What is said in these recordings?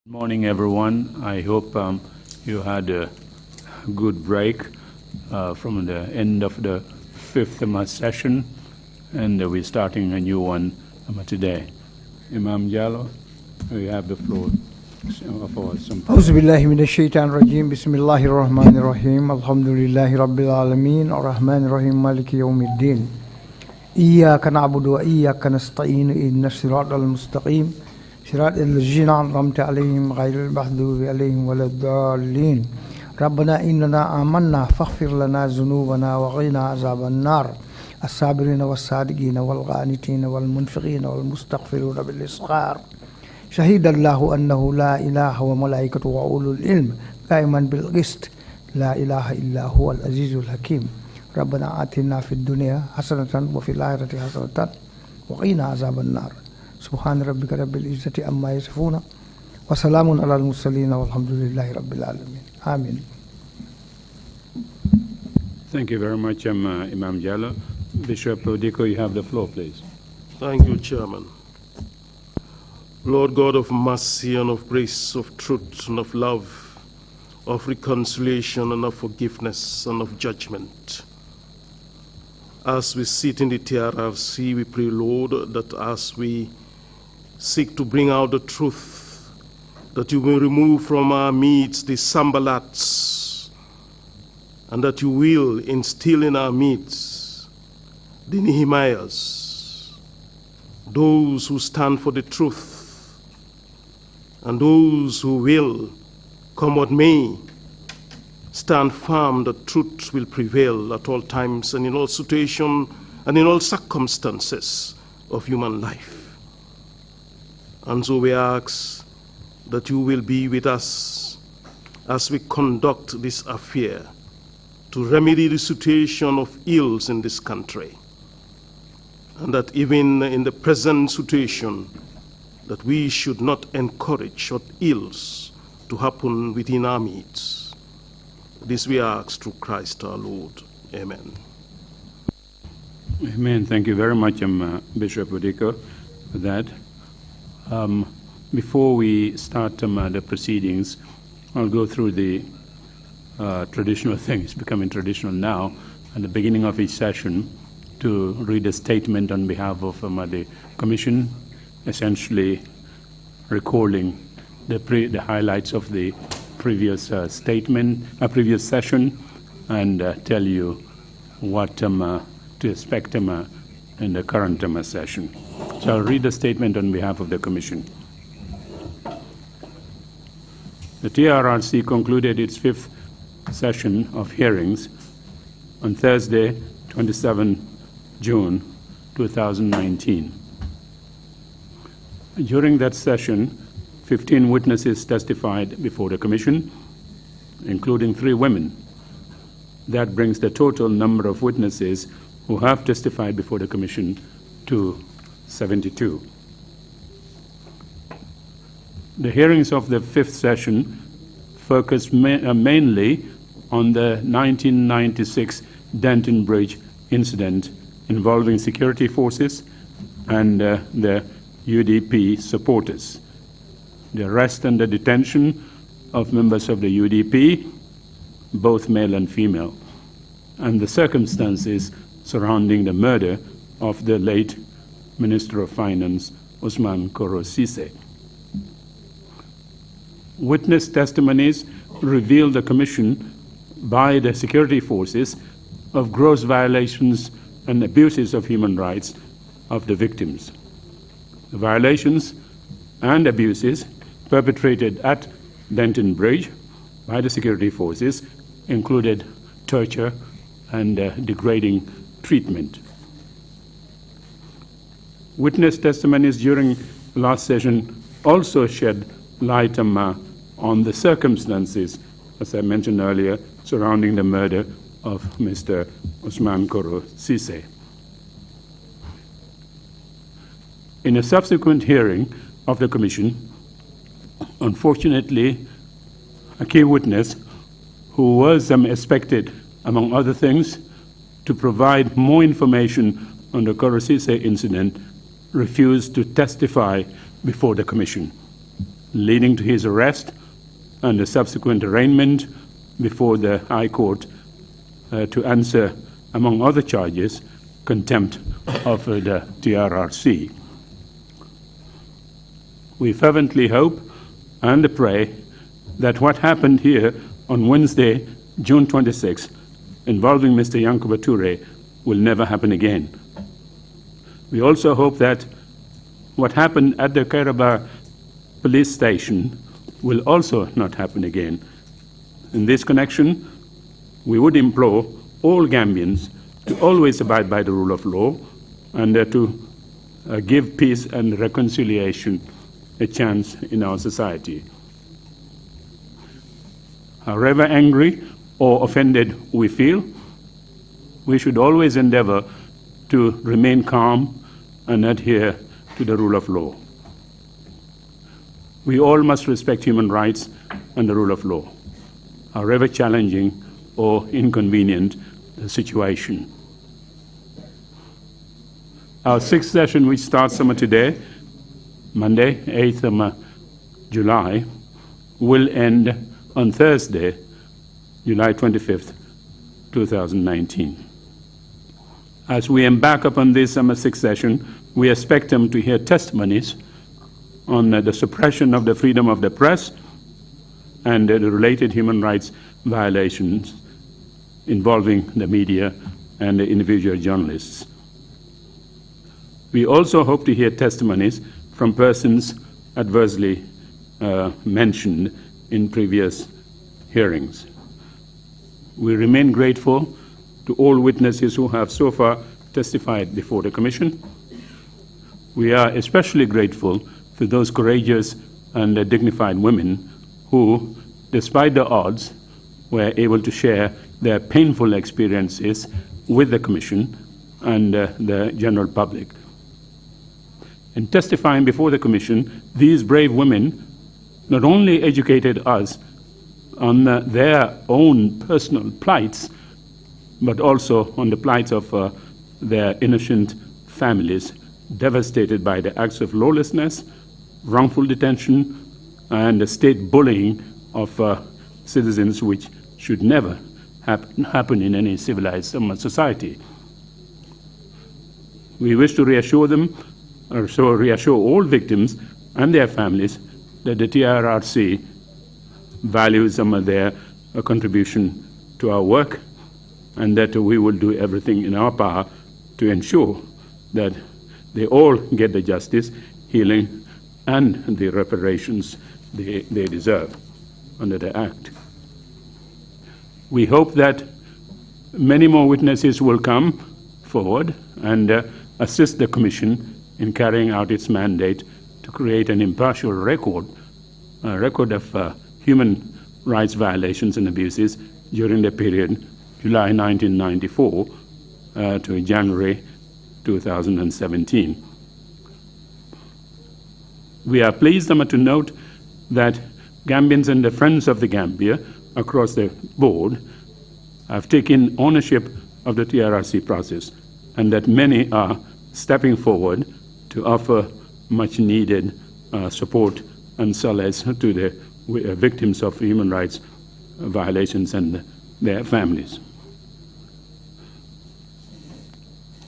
Morning, everyone. I hope you had a good break from the end of the fifth session, and we're starting a new one today. Imam Jallo, you have the floor for some. أعوذ بالله من الشيطان الرجيم بسم الله الرحمن الرحيم الحمد لله رب العالمين الرحمن الرحيم مالك يوم الدين إياك نعبد وإياك نستعين إهدنا الصراط المستقيم صراط الذين أنعمت عليهم غير المغضوب عليهم ولا الضالين ربنا إننا آمنا فاغفر لنا ذنوبنا وقنا عذاب النار الصابرين والصادقين والقانتين والمنفقين والمستغفرين بالإسحار شهد الله أنه لا إله وملائكته وأولو العلم قائما بالقسط لا إله إلا هو العزيز الحكيم ربنا آتنا في الدنيا حسنة وفي الآخرة حسنة وقنا عذاب النار سبحان ربك رب العزة عما يصفون وسلام على المرسلين والحمد لله رب العالمين آمين. Thank you very much, Imam Jallo. Bishop Odiko, you have the floor, please. Thank you, Chairman. Lord God of mercy and of grace, of truth and of love, of reconciliation and of forgiveness and of judgment, as we sit in the Trrc, we pray, Lord, that as we seek to bring out the truth, that you will remove from our midst the Sambalats, and that you will instill in our midst the Nehemiahs, those who stand for the truth, and those who will, come what may, stand firm that truth will prevail at all times and in all situations and in all circumstances of human life. And so we ask that you will be with us as we conduct this affair to remedy the situation of ills in this country, and that even in the present situation, that we should not encourage ills to happen within our midst. This we ask through Christ our Lord. Amen. Amen. Thank you very much, Bishop Odiko, for that. Before we start the proceedings, I'll go through the traditional thing. It's becoming traditional now, at the beginning of each session, to read a statement on behalf of the Commission, essentially recalling the highlights of the previous previous session, and tell you what to expect in the current session. So I'll read the statement on behalf of the Commission. The Trrc concluded its fifth session of hearings on Thursday, 27 June 2019. During that session, 15 witnesses testified before the Commission, including 3 women. That brings the total number of witnesses who have testified before the Commission to 72. The hearings of the fifth session focused mainly on the 1996 Denton Bridge incident involving security forces and the UDP supporters, the arrest and the detention of members of the UDP, both male and female, and the circumstances surrounding the murder of the late Minister of Finance, Usman Koro Sise. Witness testimonies revealed the Commission by the security forces of gross violations and abuses of human rights of the victims. The violations and abuses perpetrated at Denton Bridge by the security forces included torture and degrading treatment. Witness testimonies during the last session also shed light on the circumstances, as I mentioned earlier, surrounding the murder of Mr. Usman Koro Cisse. In a subsequent hearing of the Commission, unfortunately, a key witness who was expected, among other things, to provide more information on the Koro Cisse incident refused to testify before the Commission, leading to his arrest and the subsequent arraignment before the High Court to answer, among other charges, contempt of the Trrc. We fervently hope and pray that what happened here on Wednesday, June 26, involving Mr. Yankuba Toure, will never happen again. We also hope that what happened at the Kairaba police station will also not happen again. In this connection, we would implore all Gambians to always abide by the rule of law and to give peace and reconciliation a chance in our society. However angry or offended we feel, we should always endeavor to remain calm and adhere to the rule of law. We all must respect human rights and the rule of law, however challenging or inconvenient the situation. Our sixth session, which starts today, Monday, 8th July, will end on Thursday, July 25th, 2019. As we embark upon this sixth session, we expect them to hear testimonies on the suppression of the freedom of the press and the related human rights violations involving the media and the individual journalists. We also hope to hear testimonies from persons adversely mentioned in previous hearings. We remain grateful to all witnesses who have so far testified before the Commission. We are especially grateful to those courageous and dignified women who, despite the odds, were able to share their painful experiences with the Commission and the general public. In testifying before the Commission, these brave women not only educated us on their own personal plights, but also on the plights of their innocent families devastated by the acts of lawlessness, wrongful detention, and the state bullying of citizens, which should never happen in any civilized society. We wish to reassure them, or so reassure all victims and their families, that the Trrc values some of their contribution to our work, and that we will do everything in our power to ensure that they all get the justice, healing, and the reparations they deserve under the Act. We hope that many more witnesses will come forward and assist the Commission in carrying out its mandate to create an impartial record of human rights violations and abuses during the period July 1994 to January 2017. We are pleased to note that Gambians and the Friends of the Gambia across the board have taken ownership of the Trrc process, and that many are stepping forward to offer much needed support and solace to the victims of human rights violations and their families.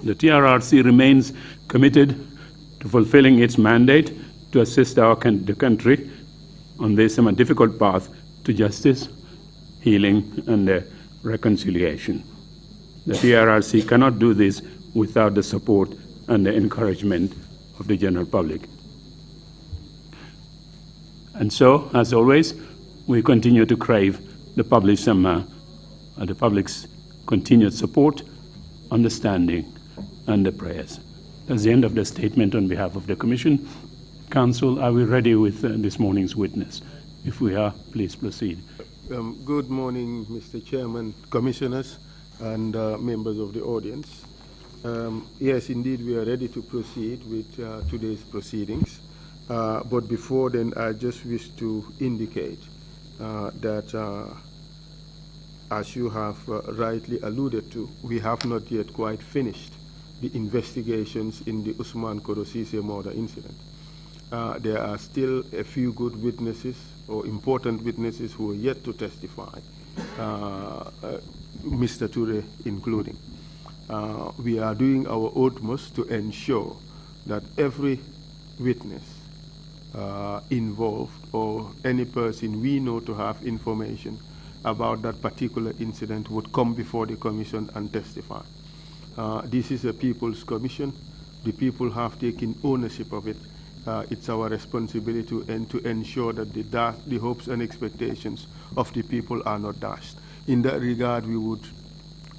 The Trrc remains committed to fulfilling its mandate to assist the country on this difficult path to justice, healing, and reconciliation. The TRRC cannot do this without the support and the encouragement of the general public. And so, as always, we continue to crave the public's continued support, understanding, and the prayers. That's the end of the statement on behalf of the Commission. Council, are we ready with this morning's witness? If we are, please proceed. Good morning, Mr. Chairman, Commissioners, and members of the audience. Yes, indeed, we are ready to proceed with today's proceedings. But before then, I just wish to indicate that, as you have rightly alluded to, we have not yet quite finished the investigations in the Usman Kodosise murder incident. There are still a few good witnesses or important witnesses who are yet to testify, Mr. Trrc including. We are doing our utmost to ensure that every witness involved or any person we know to have information about that particular incident would come before the Commission and testify. This is a People's Commission. The people have taken ownership of it. It's our responsibility to ensure that the hopes and expectations of the people are not dashed. In that regard, we would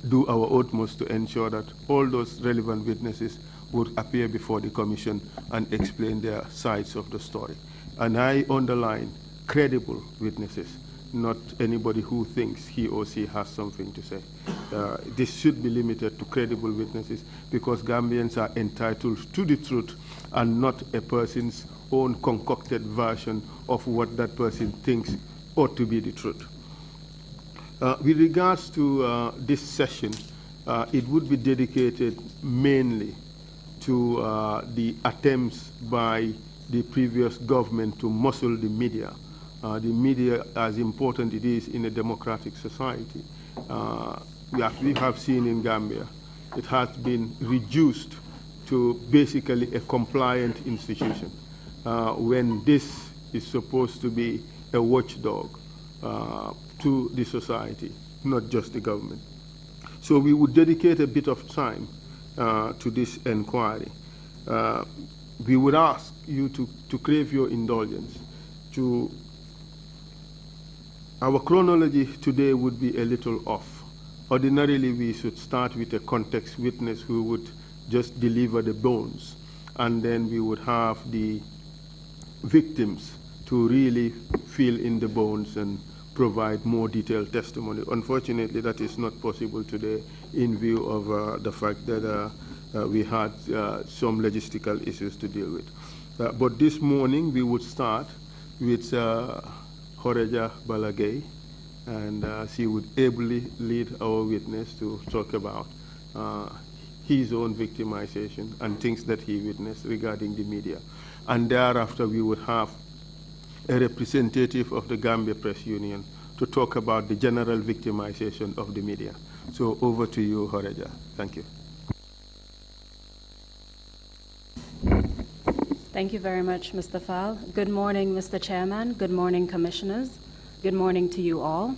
do our utmost to ensure that all those relevant witnesses would appear before the Commission and explain their sides of the story. And I underline credible witnesses, not anybody who thinks he or she has something to say. This should be limited to credible witnesses because Gambians are entitled to the truth and not a person's own concocted version of what that person thinks ought to be the truth. With regards to this session, it would be dedicated mainly to the attempts by the previous government to muscle the media. The media, as important it is in a democratic society, as we have seen in Gambia, it has been reduced to basically a compliant institution when this is supposed to be a watchdog to the society, not just the government. So we would dedicate a bit of time to this inquiry. We would ask you to crave your indulgence. Our chronology today would be a little off. Ordinarily, we should start with a context witness who would just deliver the bones, and then we would have the victims to really fill in the bones and provide more detailed testimony. Unfortunately, that is not possible today in view of the fact that we had some logistical issues to deal with. But this morning, we would start with Horeja Balagay, and she would ably lead our witness to talk about his own victimization and things that he witnessed regarding the media. And thereafter, we would have a representative of the Gambia Press Union to talk about the general victimization of the media. So over to you, Horeja. Thank you. Thank you very much, Mr. Fall. Good morning, Mr. Chairman. Good morning, Commissioners. Good morning to you all.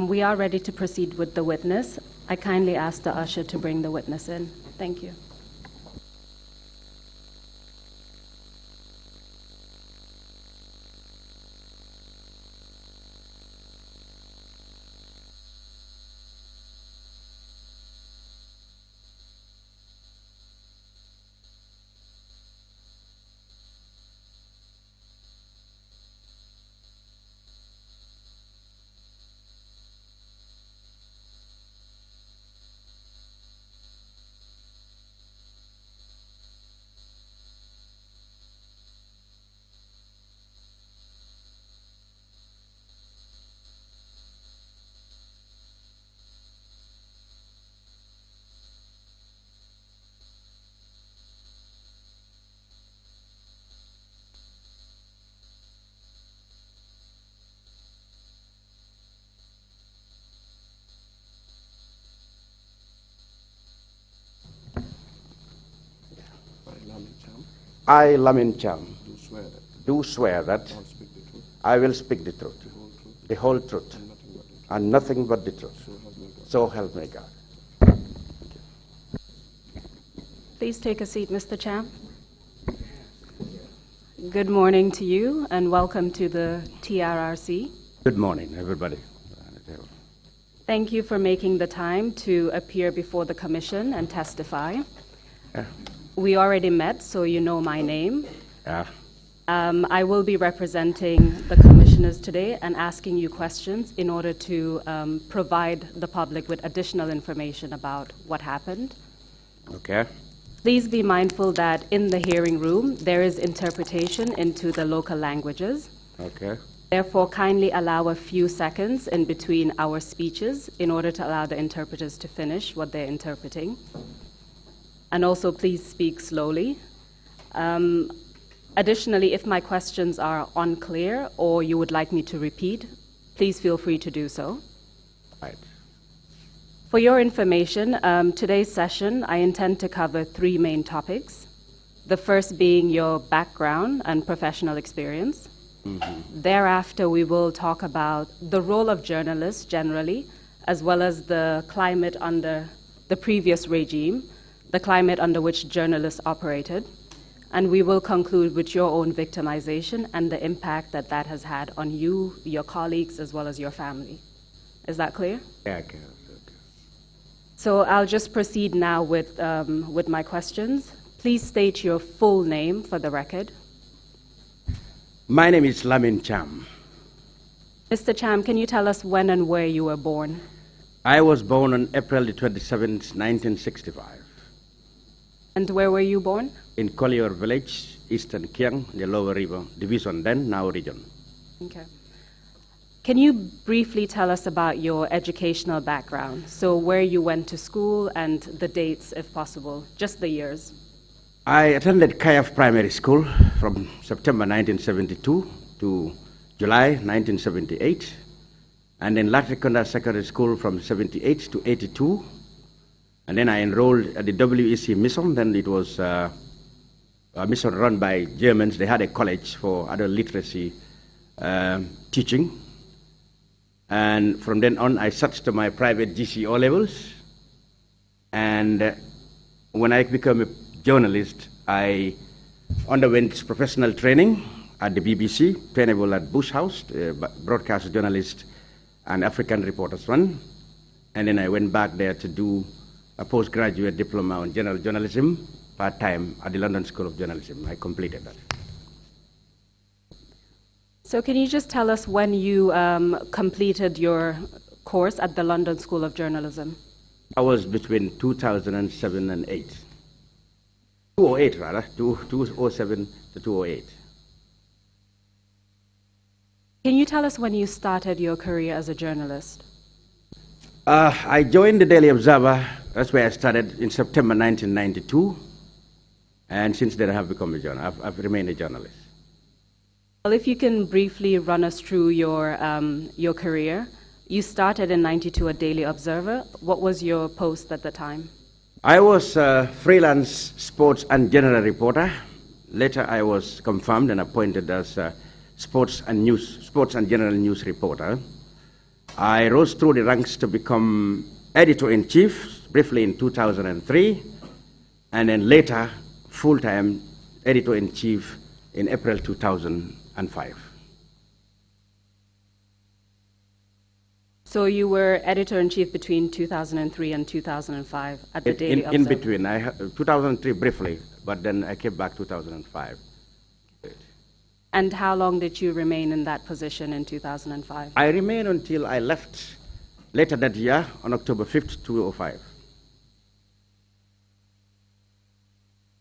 We are ready to proceed with the witness. I kindly ask the usher to bring the witness in. Thank you. I, Lamin Cham, do swear that I will speak the truth, the whole truth, and nothing but the truth. So help me God. Please take a seat, Mr. Cham. Good morning to you and welcome to the TRRC. Good morning, everybody. Thank you for making the time to appear before the Commission and testify. We already met, so you know my name. I will be representing the commissioners today and asking you questions in order to provide the public with additional information about what happened. Okay. Please be mindful that in the hearing room, there is interpretation into the local languages. Okay. Therefore, kindly allow a few seconds in between our speeches in order to allow the interpreters to finish what they're interpreting. And also, please speak slowly. Additionally, if my questions are unclear or you would like me to repeat, please feel free to do so. Right. For your information, today's session, I intend to cover 3 main topics. The first being your background and professional experience. Thereafter, we will talk about the role of journalists generally, as well as the climate under the previous regime, the climate under which journalists operated. And we will conclude with your own victimization and the impact that that has had on you, your colleagues, as well as your family. Is that clear? Yeah, okay. So I'll just proceed now with my questions. Please state your full name for the record. My name is Lamin Cham. Mr. Cham, can you tell us when and where you were born? I was born on April the 27th, 1965. And where were you born? In Collier Village, Eastern Kiang, the Lower River Division, then now region. Okay. Can you briefly tell us about your educational background? So where you went to school and the dates, if possible, just the years. I attended Kayaf Primary School from September 1972 to July 1978, and then Latrikunda Secondary School from 78 to 82, and then I enrolled at the WEC Mission. Then it was a mission run by Germans. They had a college for adult literacy teaching, and from then on I switched to my private GCO levels, and when I became a journalist, I underwent professional training at the BBC, trainable at Bush House, broadcast journalist and African Reporters Run. And then I went back there to do a postgraduate diploma on general journalism, part-time at the London School of Journalism. I completed that. So can you just tell us when you completed your course at the London School of Journalism? I was between 2007 and 8. 2008 rather, 2007 to 2008. Can you tell us when you started your career as a journalist? I joined the Daily Observer. That's where I started in September 1992. And since then I have become a journalist. I've remained a journalist. Well, if you can briefly run us through your career. You started in 92 at Daily Observer. What was your post at the time? I was a freelance sports and general reporter. Later I was confirmed and appointed as a sports and general news reporter. I rose through the ranks to become editor-in-chief briefly in 2003, and then later full-time editor-in-chief in April 2005. So you were editor-in-chief between 2003 and 2005 at the Daily Observer? In between. 2003 briefly, but then I came back 2005. And how long did you remain in that position in 2005? I remained until I left later that year on October 5th, 2005.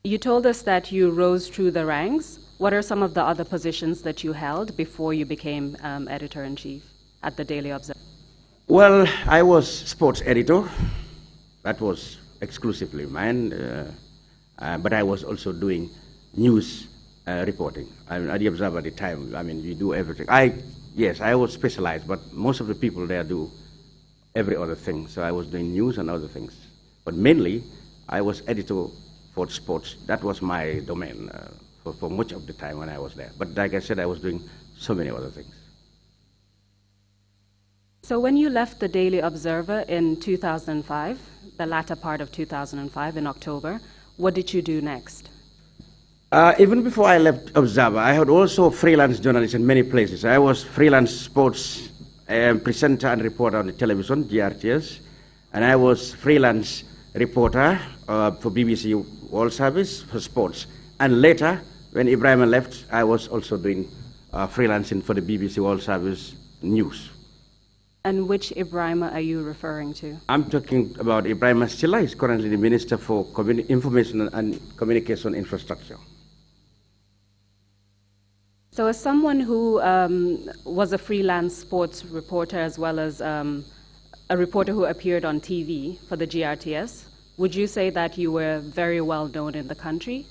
You told us that you rose through the ranks. What are some of the other positions that you held before you became editor-in-chief at the Daily Observer? Well, I was sports editor. That was exclusively mine. But I was also doing news reporting. At the Observer at the time, we do everything. Yes, I was specialized, but most of the people there do every other thing. So I was doing news and other things. But mainly, I was editor for sports. That was my domain for much of the time when I was there. But like I said, I was doing so many other things. So when you left the Daily Observer in 2005, the latter part of 2005 in October, What did you do next? Even before I left Observer, I had also freelance journalist in many places. I was freelance sports presenter and reporter on the television, GRTS, and I was freelance reporter for BBC World Service for sports. And later, when Ibrahim left, I was also doing freelancing for the BBC World Service news. And which Ibrahima are you referring to? I'm talking about Ibrahim Stilla. He's currently the Minister for Information and Communication Infrastructure. So as someone who was a freelance sports reporter as well as a reporter who appeared on TV for the GRTS, would you say that you were very well known in the country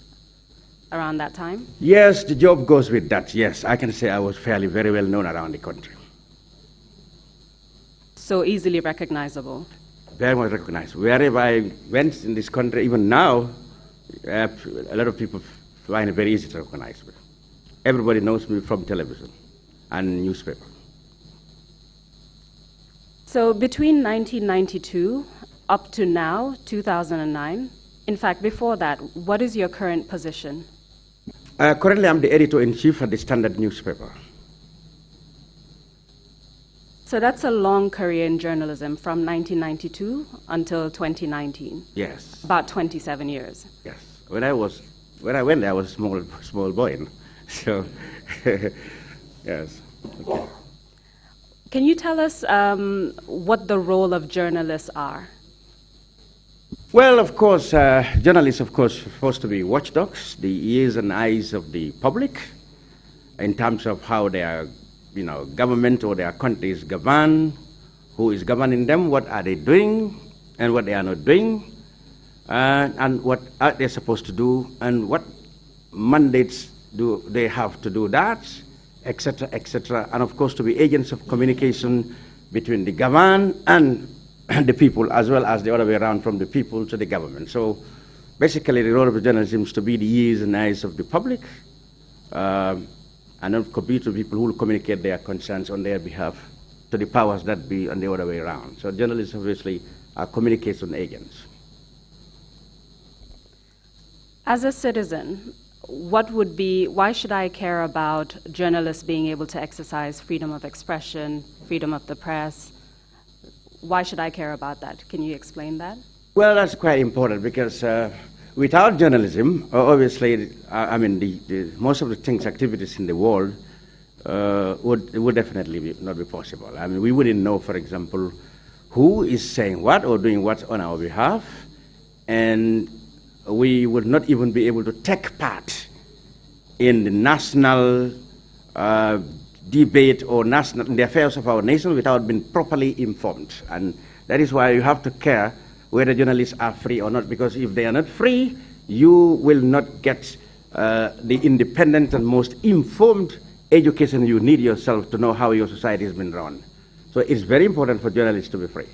around that time? Yes, the job goes with that. Yes, I can say I was fairly very well known around the country. So easily recognizable? Very much recognized. Wherever I went in this country, even now, a lot of people find it very easy to recognize me. Everybody knows me from television and newspaper. So between 1992 up to now, 2009, in fact, before that, what is your current position? Currently, I'm the editor-in-chief of the Standard newspaper. So that's a long career in journalism from 1992 until 2019. Yes. About 27 years. Yes. When I went there, I was a small boy. So, yes. Okay. Can you tell us what the role of journalists are? Well, of course, journalists, of course, are supposed to be watchdogs, the ears and eyes of the public, in terms of how their, government or their country is governed, who is governing them, what are they doing, and what they are not doing, and what are they supposed to do, and what mandates do they have to do that, etc., etc., and of course to be agents of communication between the governed and the people, as well as the other way around, from the people to the government. So basically the role of journalism is to be the ears and eyes of the public, and not compete to people who will communicate their concerns on their behalf to the powers that be, and the other way around. So journalists obviously are communication agents. As a citizen, why should I care about journalists being able to exercise freedom of expression, freedom of the press? Why should I care about that? Can you explain that? Well, that's quite important because without journalism, obviously, most of the things, activities in the world would definitely not be possible. I mean, we wouldn't know, for example, who is saying what or doing what on our behalf, and we would not even be able to take part in the national debate or in the affairs of our nation without being properly informed. And that is why you have to care whether journalists are free or not, because if they are not free, you will not get the independent and most informed education you need yourself to know how your society has been run. So it's very important for journalists to be free.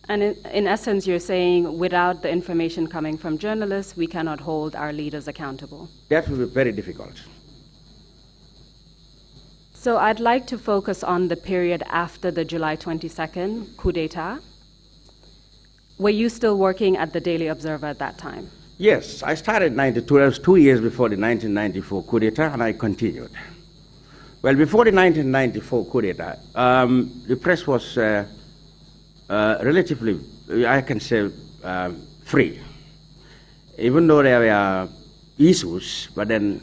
And in essence, you're saying without the information coming from journalists, we cannot hold our leaders accountable. That will be very difficult. So I'd like to focus on the period after the July 22nd coup d'etat. Were you still working at the Daily Observer at that time? Yes, I started in 92. That was 2 years before the 1994 coup d'etat, and I continued. Well, before the 1994 coup d'etat, the press was relatively, I can say, free. Even though there were issues, but then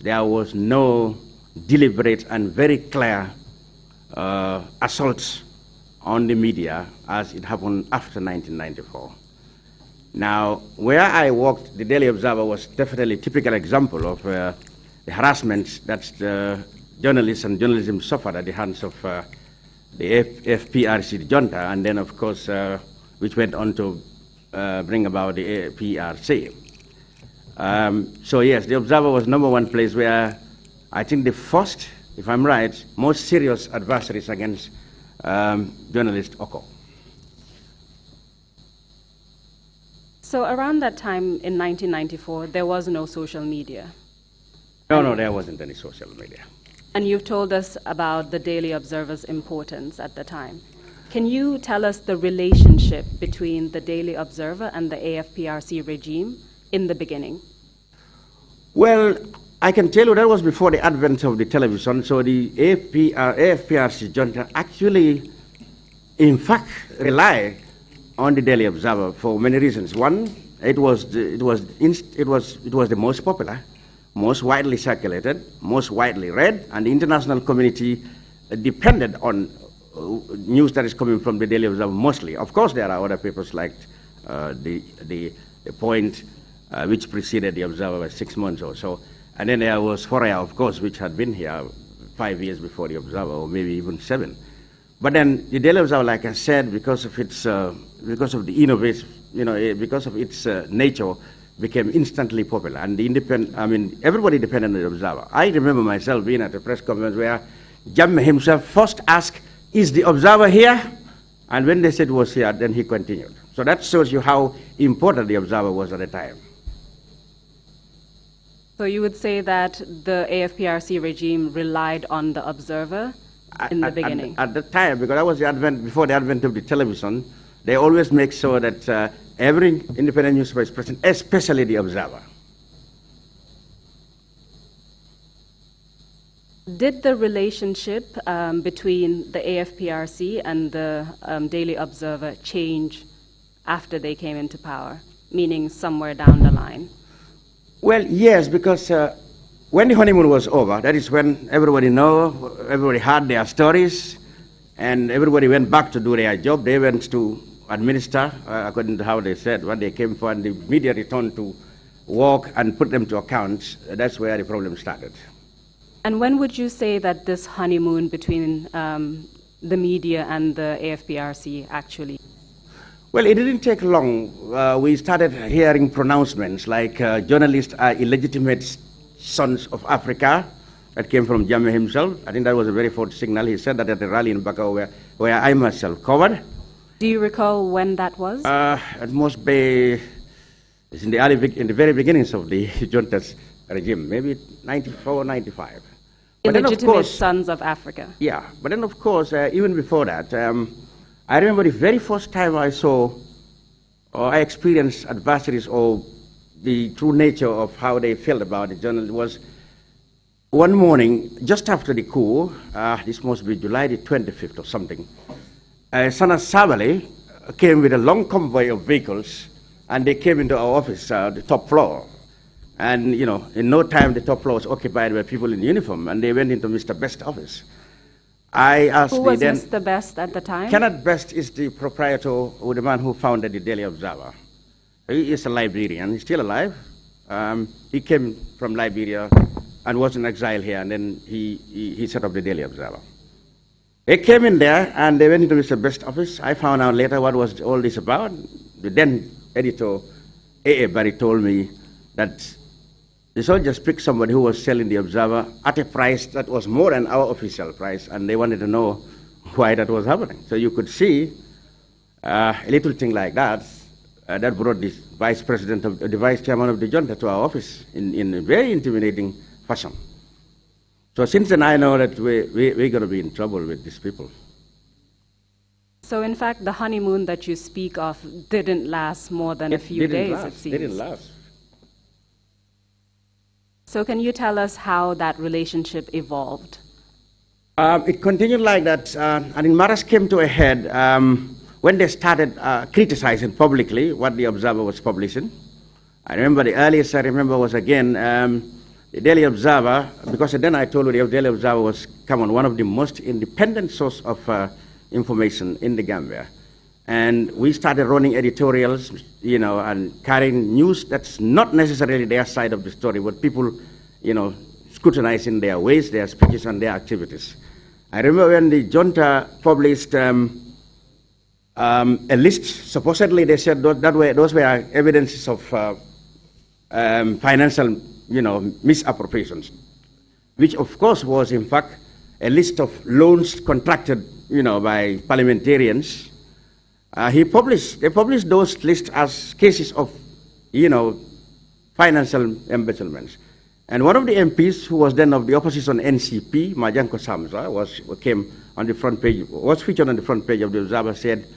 there was no deliberate and very clear assaults on the media as it happened after 1994. Now, where I worked, the Daily Observer was definitely a typical example of the harassment that the journalists and journalism suffered at the hands of the FPRC junta, and then, of course, which went on to bring about the PRC. So, yes, the Observer was #1 place where I think the first, if I'm right, most serious adversaries against journalists occur. So around that time in 1994, there was no social media. No, there wasn't any social media. And you've told us about the Daily Observer's importance at the time. Can you tell us the relationship between the Daily Observer and the AFPRC regime in the beginning? Well, I can tell you that was before the advent of the television, so the AFPRC junta actually, in fact, relied on the Daily Observer for many reasons. One, it was the most popular, most widely circulated, most widely read, and the international community depended on news that is coming from the Daily Observer mostly. Of course, there are other papers like the Point, which preceded the Observer by 6 months or so. And then there was Foria, of course, which had been here 5 years before the Observer, or maybe even 7. But then the Daily Observer, like I said, because of its, because of the innovation, because of its nature, became instantly popular. And the everybody depended on the Observer. I remember myself being at a press conference where Cham himself first asked, "Is the Observer here?" And when they said it was here, then he continued. So that shows you how important the Observer was at the time. So you would say that the AFPRC regime relied on the Observer in the beginning? At the time, because that was before the advent of the television, they always make sure that every independent newspaper is present, especially the Observer. Did the relationship between the AFPRC and the Daily Observer change after they came into power, meaning somewhere down the line? Well, yes, because when the honeymoon was over, that is when everybody had their stories, and everybody went back to do their job. They went to administer, according to how they said, what they came for, and the media returned to work and put them to account. That's where the problem started. And when would you say that this honeymoon between the media and the AFPRC actually? Well, it didn't take long. We started hearing pronouncements like journalists are illegitimate sons of Africa. That came from Cham himself. I think that was a very first signal. He said that at the rally in Bakau where I myself covered. Do you recall when that was? It must be in the very beginnings of the junta's regime, maybe 94, 95. Illegitimate sons of Africa. Yeah, but then of course, even before that, I remember the very first time I saw or I experienced adversaries or the true nature of how they felt about the journal was one morning, just after the coup, this must be July the 25th or something, Sana Sabali came with a long convoy of vehicles, and they came into our office, the top floor. And, in no time, the top floor was occupied by people in uniform, and they went into Mr. Best's office. I asked Who was Mr. Best at the time? Kenneth Best is the proprietor, or the man who founded the Daily Observer. He is a Liberian. He's still alive. He came from Liberia and was in exile here, and then he set up the Daily Observer. They came in there, and they went into Mr. Best's office. I found out later what was all this about. The then editor, A.A. Barry, told me that the soldiers picked somebody who was selling the Observer at a price that was more than our official price, and they wanted to know why that was happening. So you could see a little thing like that, that brought the the vice chairman of the junta to our office in a very intimidating fashion. So since then, I know that we're going to be in trouble with these people. So in fact, the honeymoon that you speak of didn't last more than a few days, it seems. It didn't last. So can you tell us how that relationship evolved? It continued like that, and in matters came to a head when they started criticizing publicly what the Observer was publishing. I remember the earliest I remember was again the Daily Observer, because then I told you the Daily Observer was one of the most independent source of information in the Gambia. And we started running editorials, and carrying news that's not necessarily their side of the story, but people, scrutinizing their ways, their speeches, and their activities. I remember when the junta published a list, supposedly they said those were evidences of financial, misappropriations, which of course was in fact a list of loans contracted, by parliamentarians. They published those lists as cases of, financial embezzlements. And one of the MPs, who was then of the opposition NCP, Majanko Samsa, came on the front page, was featured on the front page of the Observer, said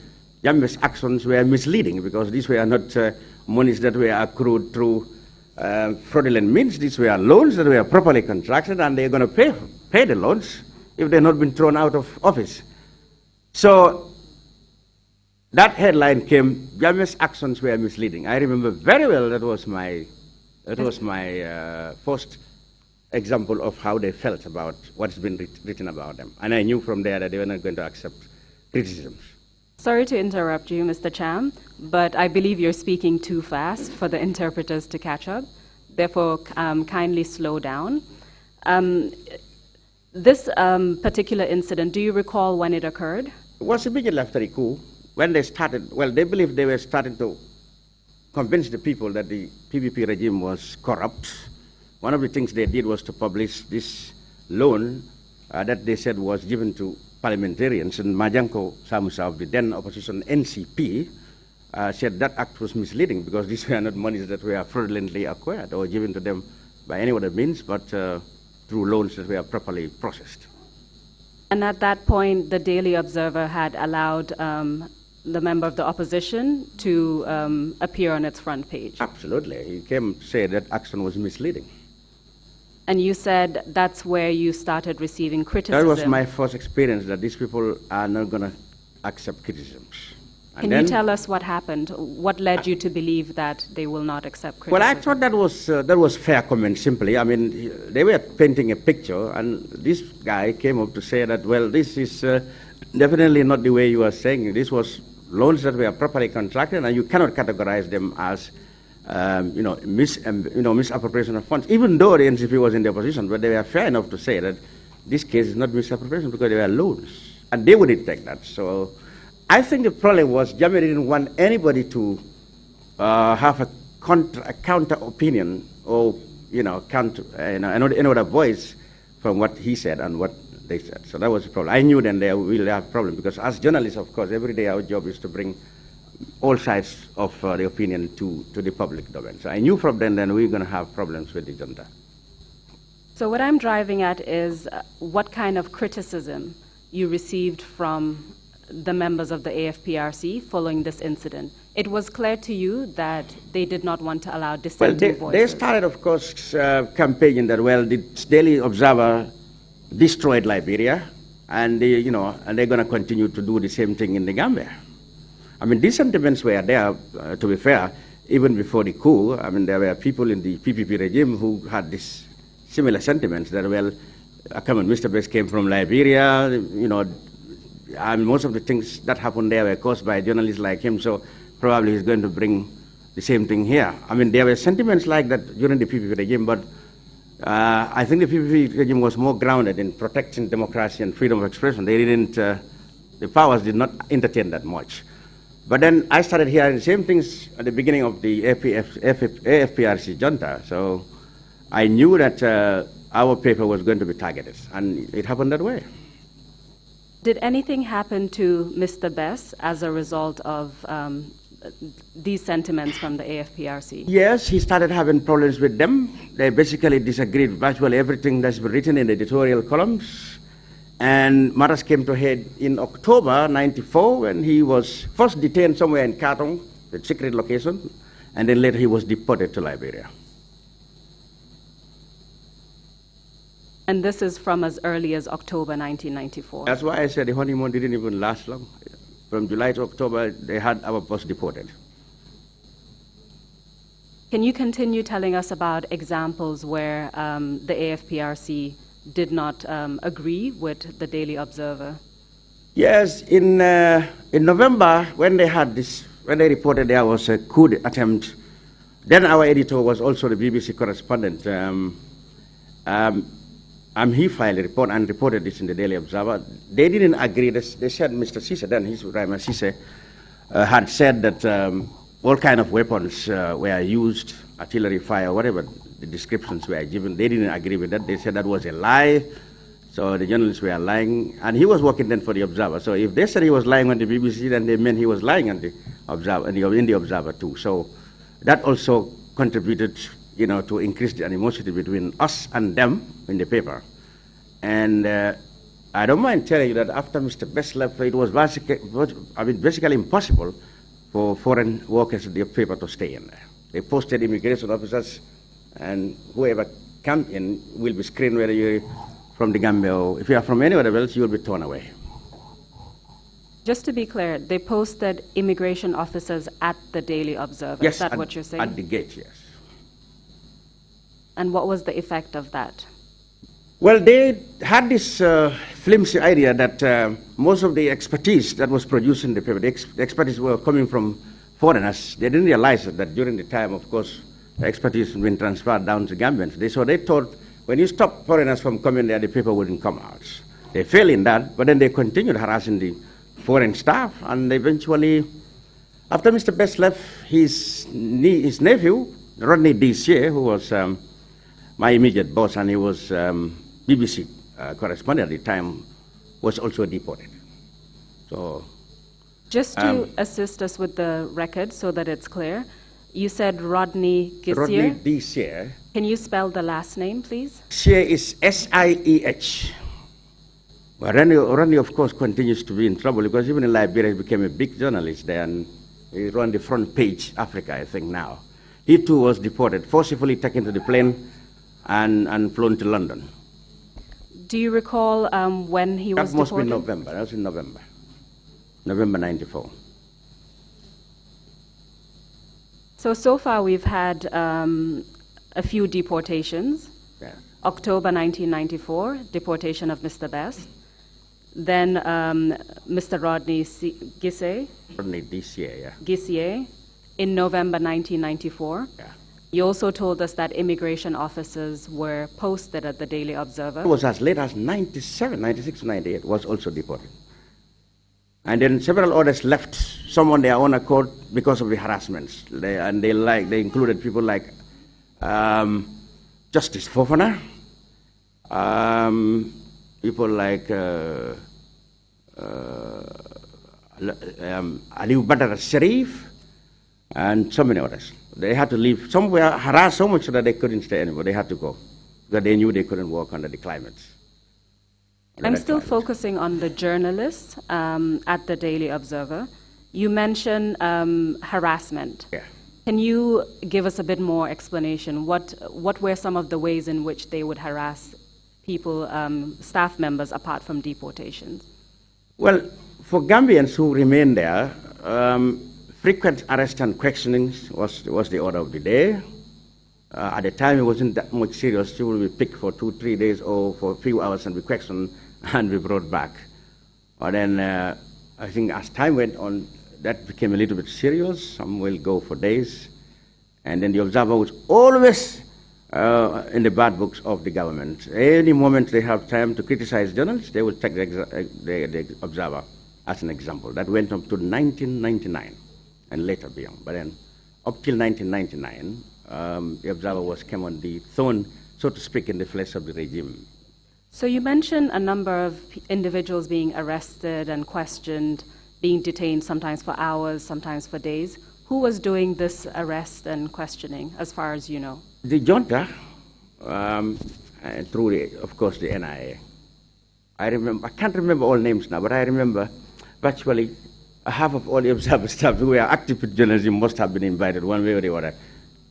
Jammeh's actions were misleading because these were not monies that were accrued through fraudulent means. These were loans that were properly contracted, and they're going to pay the loans if they've not been thrown out of office. So that headline came, Jammeh's actions were misleading. I remember very well that was my first example of how they felt about what's been written about them. And I knew from there that they were not going to accept criticisms. Sorry to interrupt you, Mr. Cham, but I believe you're speaking too fast for the interpreters to catch up. Therefore, kindly slow down. This particular incident, do you recall when it occurred? It was immediately after the coup, when they started, well, they believed they were starting to convince the people that the PPP regime was corrupt. One of the things they did was to publish this loan that they said was given to parliamentarians, and Majanko Samusa of the then opposition NCP said that act was misleading because these were not monies that were fraudulently acquired or given to them by any other means, but through loans that were properly processed. And at that point, the Daily Observer had allowed the member of the opposition to appear on its front page. Absolutely. He came to say that action was misleading. And you said that's where you started receiving criticism. That was my first experience, that these people are not going to accept criticisms. Can you tell us what happened? What led you to believe that they will not accept criticism? Well, I thought that was fair comment, simply. I mean, they were painting a picture, and this guy came up to say that, well, this is definitely not the way you are saying it. This was loans that were properly contracted, and you cannot categorize them as misappropriation of funds, even though the NCP was in the opposition, but they were fair enough to say that this case is not misappropriation because they were loans, and they wouldn't take that. So I think the problem was Jammeh didn't want anybody to have a counter opinion or another voice from what he said and what they said. So that was the problem. I knew then they will have a problem because as journalists, of course, every day our job is to bring all sides of the opinion to the public domain. So I knew from then we were going to have problems with the junta. So what I'm driving at is what kind of criticism you received from the members of the AFPRC following this incident. It was clear to you that they did not want to allow dissenting voices. They started, of course, campaigning that, well, the Daily Observer destroyed Liberia, and they're going to continue to do the same thing in the Gambia. I mean, these sentiments were there, to be fair, even before the coup. I mean, there were people in the PPP regime who had these similar sentiments that, well, Mr. Best came from Liberia, and most of the things that happened there were caused by journalists like him, so probably he's going to bring the same thing here. I mean, there were sentiments like that during the PPP regime, but I think the PPP regime was more grounded in protecting democracy and freedom of expression. They didn't, the powers did not entertain that much. But then I started hearing the same things at the beginning of the AFPRC junta, so I knew that our paper was going to be targeted, and it happened that way. Did anything happen to Mr. Best as a result of these sentiments from the AFPRC? Yes, he started having problems with them. They basically disagreed with virtually everything that's been written in the editorial columns. And matters came to a head in October '94 when he was first detained somewhere in Katong, the secret location, and then later he was deported to Liberia. And this is from as early as October 1994. That's why I said the honeymoon didn't even last long. From July to October, they had our boss deported. Can you continue telling us about examples where the AFPRC did not agree with the Daily Observer? Yes, in November, when they reported there was a coup attempt, then our editor was also the BBC correspondent. He filed a report and reported this in the Daily Observer. They didn't agree. They said Mr. Cisse, then Raima Cisse, had said that all kind of weapons were used, artillery fire, whatever the descriptions were given. They didn't agree with that. They said that was a lie. So the journalists were lying. And he was working then for the Observer. So if they said he was lying on the BBC, then they meant he was lying on the Observer, in the Observer too. So that also contributed to increase the animosity between us and them in the paper. And I don't mind telling you that after Mr. Best left, it was basically impossible for foreign workers in the paper to stay in there. They posted immigration officers, and whoever comes in will be screened whether you're from the Gambia or if you are from anywhere else, you will be torn away. Just to be clear, they posted immigration officers at the Daily Observer. Yes, Is that what you're saying? At the gate, yes. And what was the effect of that? Well, they had this flimsy idea that most of the expertise that was produced in the paper, the expertise were coming from foreigners. They didn't realize that during the time, of course, the expertise had been transferred down to Gambians. So they thought when you stop foreigners from coming there, the paper wouldn't come out. They failed in that, but then they continued harassing the foreign staff, and eventually, after Mr. Best left, his nephew, Rodney Desier, who was my immediate boss, and he was BBC correspondent at the time, was also deported. So, just to assist us with the record so that it's clear, you said Rodney Desier. Rodney Desier. Can you spell the last name, please? Sieh is S-I-E-H. Well, Rodney, of course, continues to be in trouble because even in Liberia, he became a big journalist there, and he's on the front page, Africa, I think, now. He too was deported, forcibly taken to the plane and flown to London. Do you recall when he was deported? That must be November. That was in November. November 94. So far we've had a few deportations. Yeah. October 1994, deportation of Mr. Best. Then Mr. Rodney Desier. Rodney Desier, yeah. Desier in November 1994. Yeah. You also told us that immigration officers were posted at the Daily Observer. It was as late as 97, 96, 98, was also deported. And then several others left, some on their own accord because of the harassments. They included people like Justice Fofana, people like Aliou Badara Sharif, and so many others. They had to leave. Some were harassed so much that they couldn't stay anymore. They had to go because they knew they couldn't work under the climates. I'm still focusing on the journalists at the Daily Observer. You mentioned harassment. Yeah. Can you give us a bit more explanation? What were some of the ways in which they would harass people, staff members, apart from deportations? Well, for Gambians who remained there, frequent arrest and questioning was the order of the day. At the time, it wasn't that much serious. You will be picked for 2-3 days or for a few hours and be questioned and be brought back. But then I think as time went on, that became a little bit serious. Some will go for days. And then the Observer was always in the bad books of the government. Any moment they have time to criticize journalists, they will take the Observer as an example. That went up to 1999 and later beyond. But then up till 1999, the Observer came on the throne, so to speak, in the flesh of the regime. So you mentioned a number of individuals being arrested and questioned, being detained sometimes for hours, sometimes for days. Who was doing this arrest and questioning, as far as you know? The junta, through, of course, the NIA. I can't remember all names now, but I remember virtually half of all the Observer staff who were active with journalism must have been invited one way or the other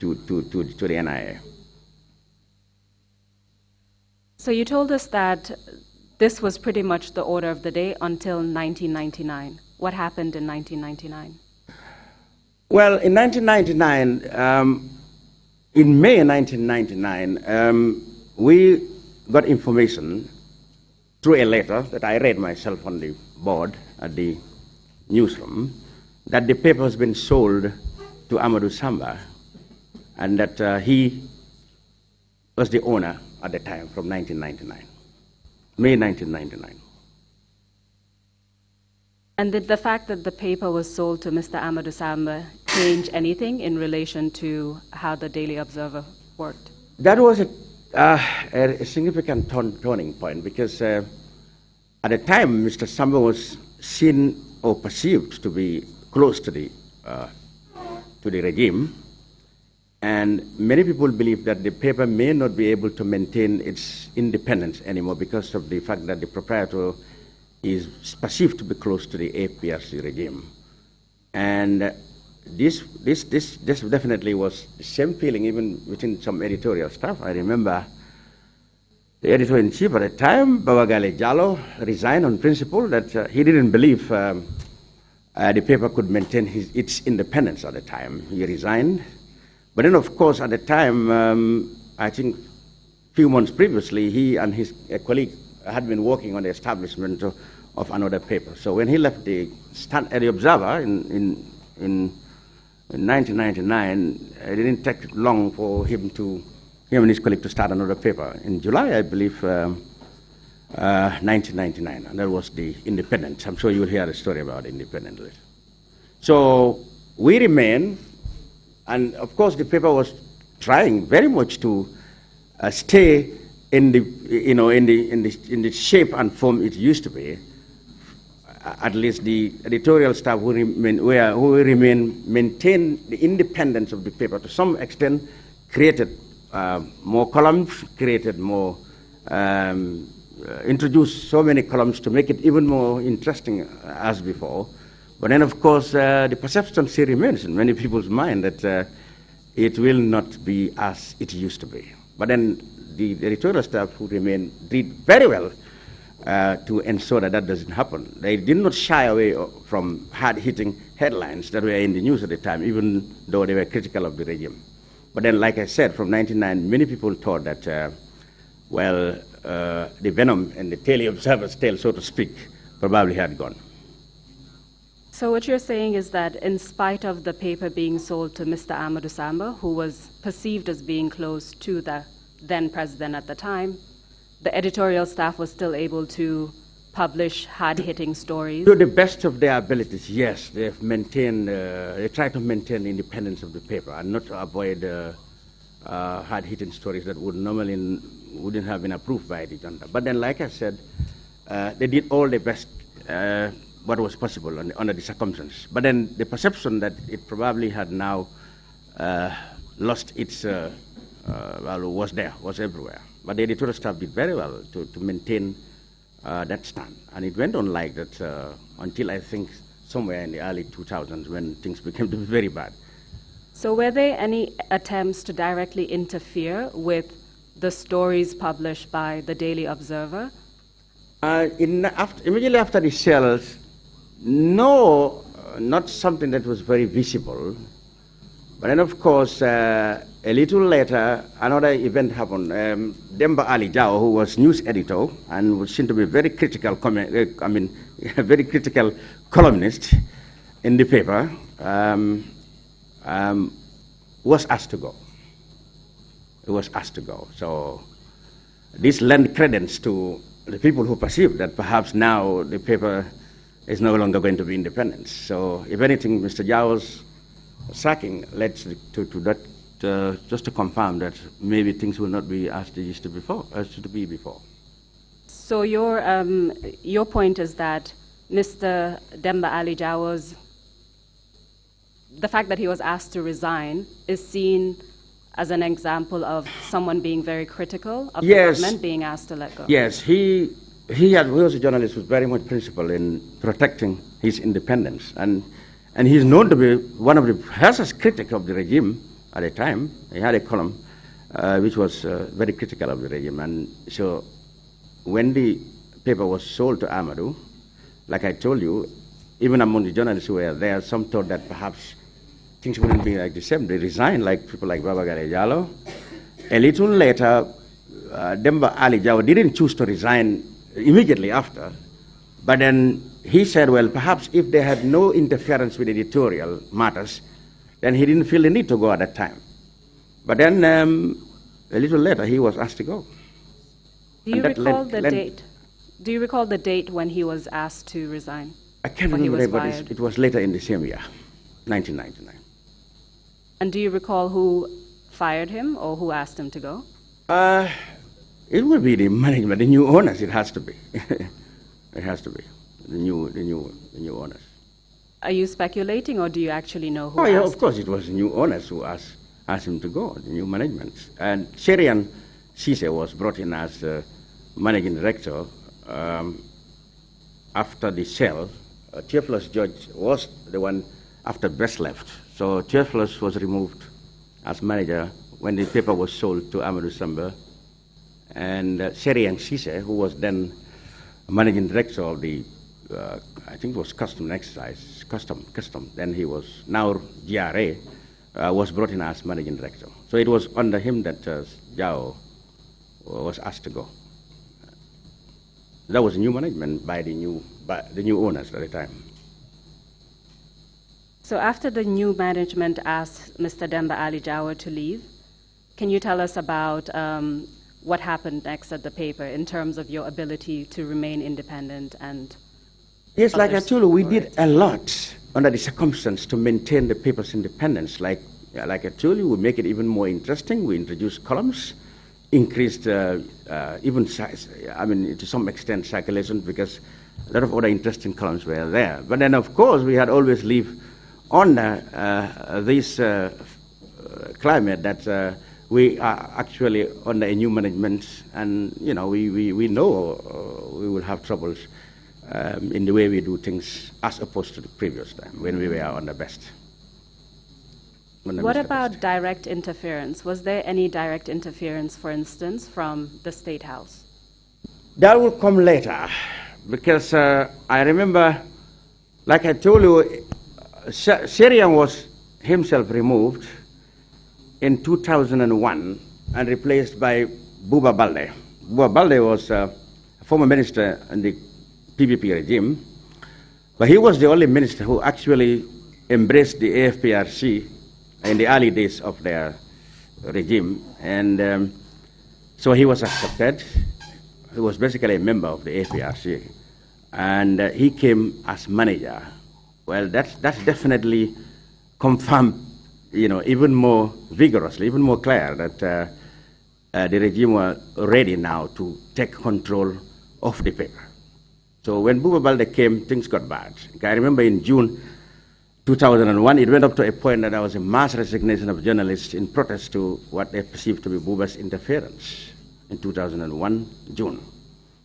to the NIA. So you told us that this was pretty much the order of the day until 1999. What happened in 1999? Well, in 1999, in May 1999, we got information through a letter that I read myself on the board at the newsroom that the paper has been sold to Amadou Samba and that he was the owner at the time from 1999, May 1999. And did the fact that the paper was sold to Mr. Amadou Samba change anything in relation to how the Daily Observer worked? That was a significant turning point because at the time Mr. Samba was seen or perceived to be close to the regime, And many people believe that the paper may not be able to maintain its independence anymore because of the fact that the proprietor is perceived to be close to the APRC regime. And this definitely was the same feeling even within some editorial staff. I remember the editor-in-chief at the time, Babagale Jallo, resigned on principle that he didn't believe the paper could maintain its independence at the time. He resigned. But then, of course, at the time, I think a few months previously, he and his colleague had been working on the establishment of another paper. So when he left the Observer in 1999, it didn't take long for him and his colleague to start another paper. In July, I believe, 1999, and that was the Independent. I'm sure you'll hear a story about Independent later. So we remain. And of course, the paper was trying very much to stay in the shape and form it used to be. At least the editorial staff who maintain the independence of the paper to some extent, created more columns, created more, introduced so many columns to make it even more interesting as before. But then, of course, the perception still remains in many people's mind that it will not be as it used to be. But then the editorial staff who remain did very well to ensure that that doesn't happen. They did not shy away from hard-hitting headlines that were in the news at the time, even though they were critical of the regime. But then, like I said, from 1999, many people thought that, the venom in the Daily Observer's tail, so to speak, probably had gone. So what you're saying is that in spite of the paper being sold to Mr. Amadou Samba, who was perceived as being close to the then president at the time, the editorial staff was still able to publish hard-hitting stories? To the best of their abilities, yes. They've maintained, they try to maintain the independence of the paper and not to avoid hard-hitting stories that wouldn't have been approved by the junta. But then, like I said, they did all the best what was possible under the circumstances. But then the perception that it probably had now lost its, was everywhere. But the editorial staff did very well to maintain that stand. And it went on like that until I think somewhere in the early 2000s when things became to be very bad. So were there any attempts to directly interfere with the stories published by the Daily Observer? Immediately after the sales, no, not something that was very visible. But then, of course, a little later, another event happened. Demba Ali Jao, who was news editor and was seen to be very critical, a very critical columnist in the paper, was asked to go. He was asked to go. So this lent credence to the people who perceive that perhaps now the paper is no longer going to be independent. So if anything, Mr. Jao's sacking led to that, just to confirm that maybe things will not be as they used to be before. So your point is that Mr. Demba Ali Jawo's, the fact that he was asked to resign is seen as an example of someone being very critical of the government being asked to let go. Yes, he was a journalist who was very much principled in protecting his independence. And he's known to be one of the harshest critics of the regime at the time. He had a column which was very critical of the regime. And so when the paper was sold to Amadou, like I told you, even among the journalists who were there, some thought that perhaps things wouldn't be like the same. They resigned, like people like Babagare Jallo. A little later, Demba Ali Jawo didn't choose to resign immediately after, but then he said, well, perhaps if they had no interference with editorial matters, then he didn't feel the need to go at that time. But then a little later, he was asked to go. Do you recall the date? Do you recall the date when he was asked to resign? I can't remember, but it was later in the same year, 1999. And do you recall who fired him or who asked him to go? It will be the management, the new owners. It has to be. It has to be the new owners. Are you speculating, or do you actually know who? Oh, yeah, asked? of course, it was the new owners who asked asked him to go, the new management. And Sherian Cisse was brought in as managing director after the sale. Theophilus George was the one after Best left. So Theophilus was removed as manager when the paper was sold to Amadou Samba. And Sherian Cisse, who was then managing director of the, I think it was Custom Exercise, Custom. Then he was now GRA, was brought in as managing director. So it was under him that Jao was asked to go. That was new management by the new owners at the time. So after the new management asked Mr. Demba Ali Jawa to leave, can you tell us about what happened next at the paper in terms of your ability to remain independent and... Yes, like I told you, we did a lot under the circumstance to maintain the paper's independence. Like I told you, we make it even more interesting. We introduced columns, increased even size, I mean, to some extent circulation, because a lot of other interesting columns were there. But then, of course, we had always lived on this climate that we are actually under a new management, and we know we will have troubles in the way we do things as opposed to the previous time when we were on the best. What about direct interference? Was there any direct interference, for instance, from the State House? That will come later, because I remember, like I told you, Sherian was himself removed in 2001 and replaced by Buba Balde. Buba Balde was a former minister in the PPP regime, but he was the only minister who actually embraced the AFPRC in the early days of their regime, and so he was accepted. He was basically a member of the AFPRC, and he came as manager. Well, that's definitely confirmed, even more vigorously, even more clear that the regime were ready now to take control of the paper. So when Buba Balde came, things got bad. I remember in June 2001, it went up to a point that there was a mass resignation of journalists in protest to what they perceived to be Buba's interference in 2001, June.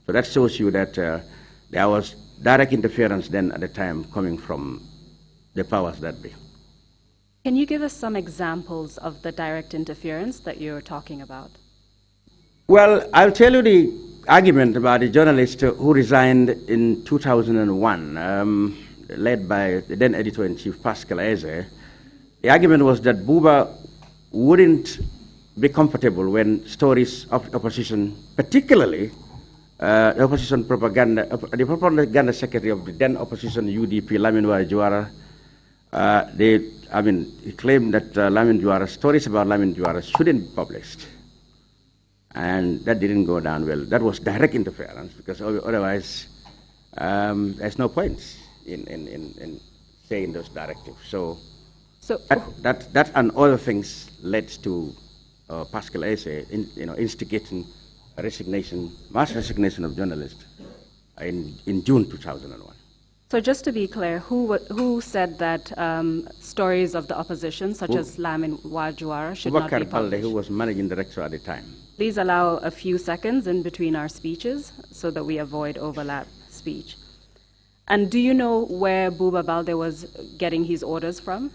So that shows you that there was direct interference then at the time coming from the powers that be. Can you give us some examples of the direct interference that you're talking about? Well, I'll tell you the argument about the journalist who resigned in 2001, led by the then editor-in-chief Pascal Eze. The argument was that Buba wouldn't be comfortable when stories of opposition, particularly the opposition propaganda, the propaganda secretary of the then opposition UDP, Lamin Juara, he claimed that Lamin Juara, stories about Lamin Juara shouldn't be published. And that didn't go down well. That was direct interference, because otherwise there's no point in saying those directives. So that and other things led to Pascal Eze instigating a resignation, mass resignation of journalists in June 2001. So just to be clear, who said that stories of the opposition, such as Lamin Juara, should not be published? Who was managing director at the time. Please allow a few seconds in between our speeches so that we avoid overlap speech. And do you know where Buba Balde was getting his orders from?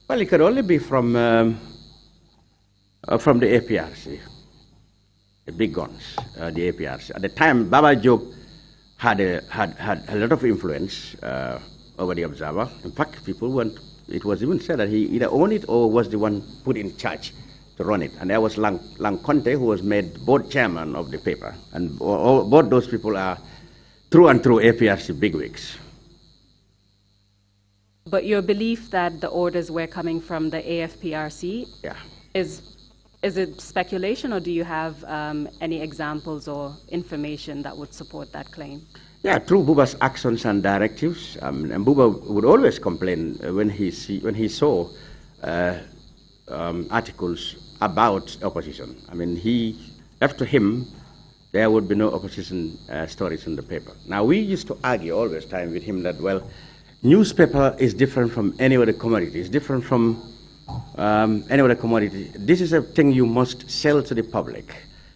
Well, it could only be from the APRC, the big guns, the APRC. At the time, Baba Job had a lot of influence over the Observer. In fact, it was even said that he either owned it or was the one put in charge to run it. And there was Lang Conte, who was made board chairman of the paper. And both those people are through and through APRC bigwigs. But your belief that the orders were coming from the AFPRC is it speculation, or do you have any examples or information that would support that claim? Yeah, through Buba's actions and directives. And Buba would always complain when he saw articles about opposition. I mean, left to him, there would be no opposition stories in the paper. Now, we used to argue always time with him that, well, newspaper is different from any other commodity. It's different from any other commodity, this is a thing you must sell to the public.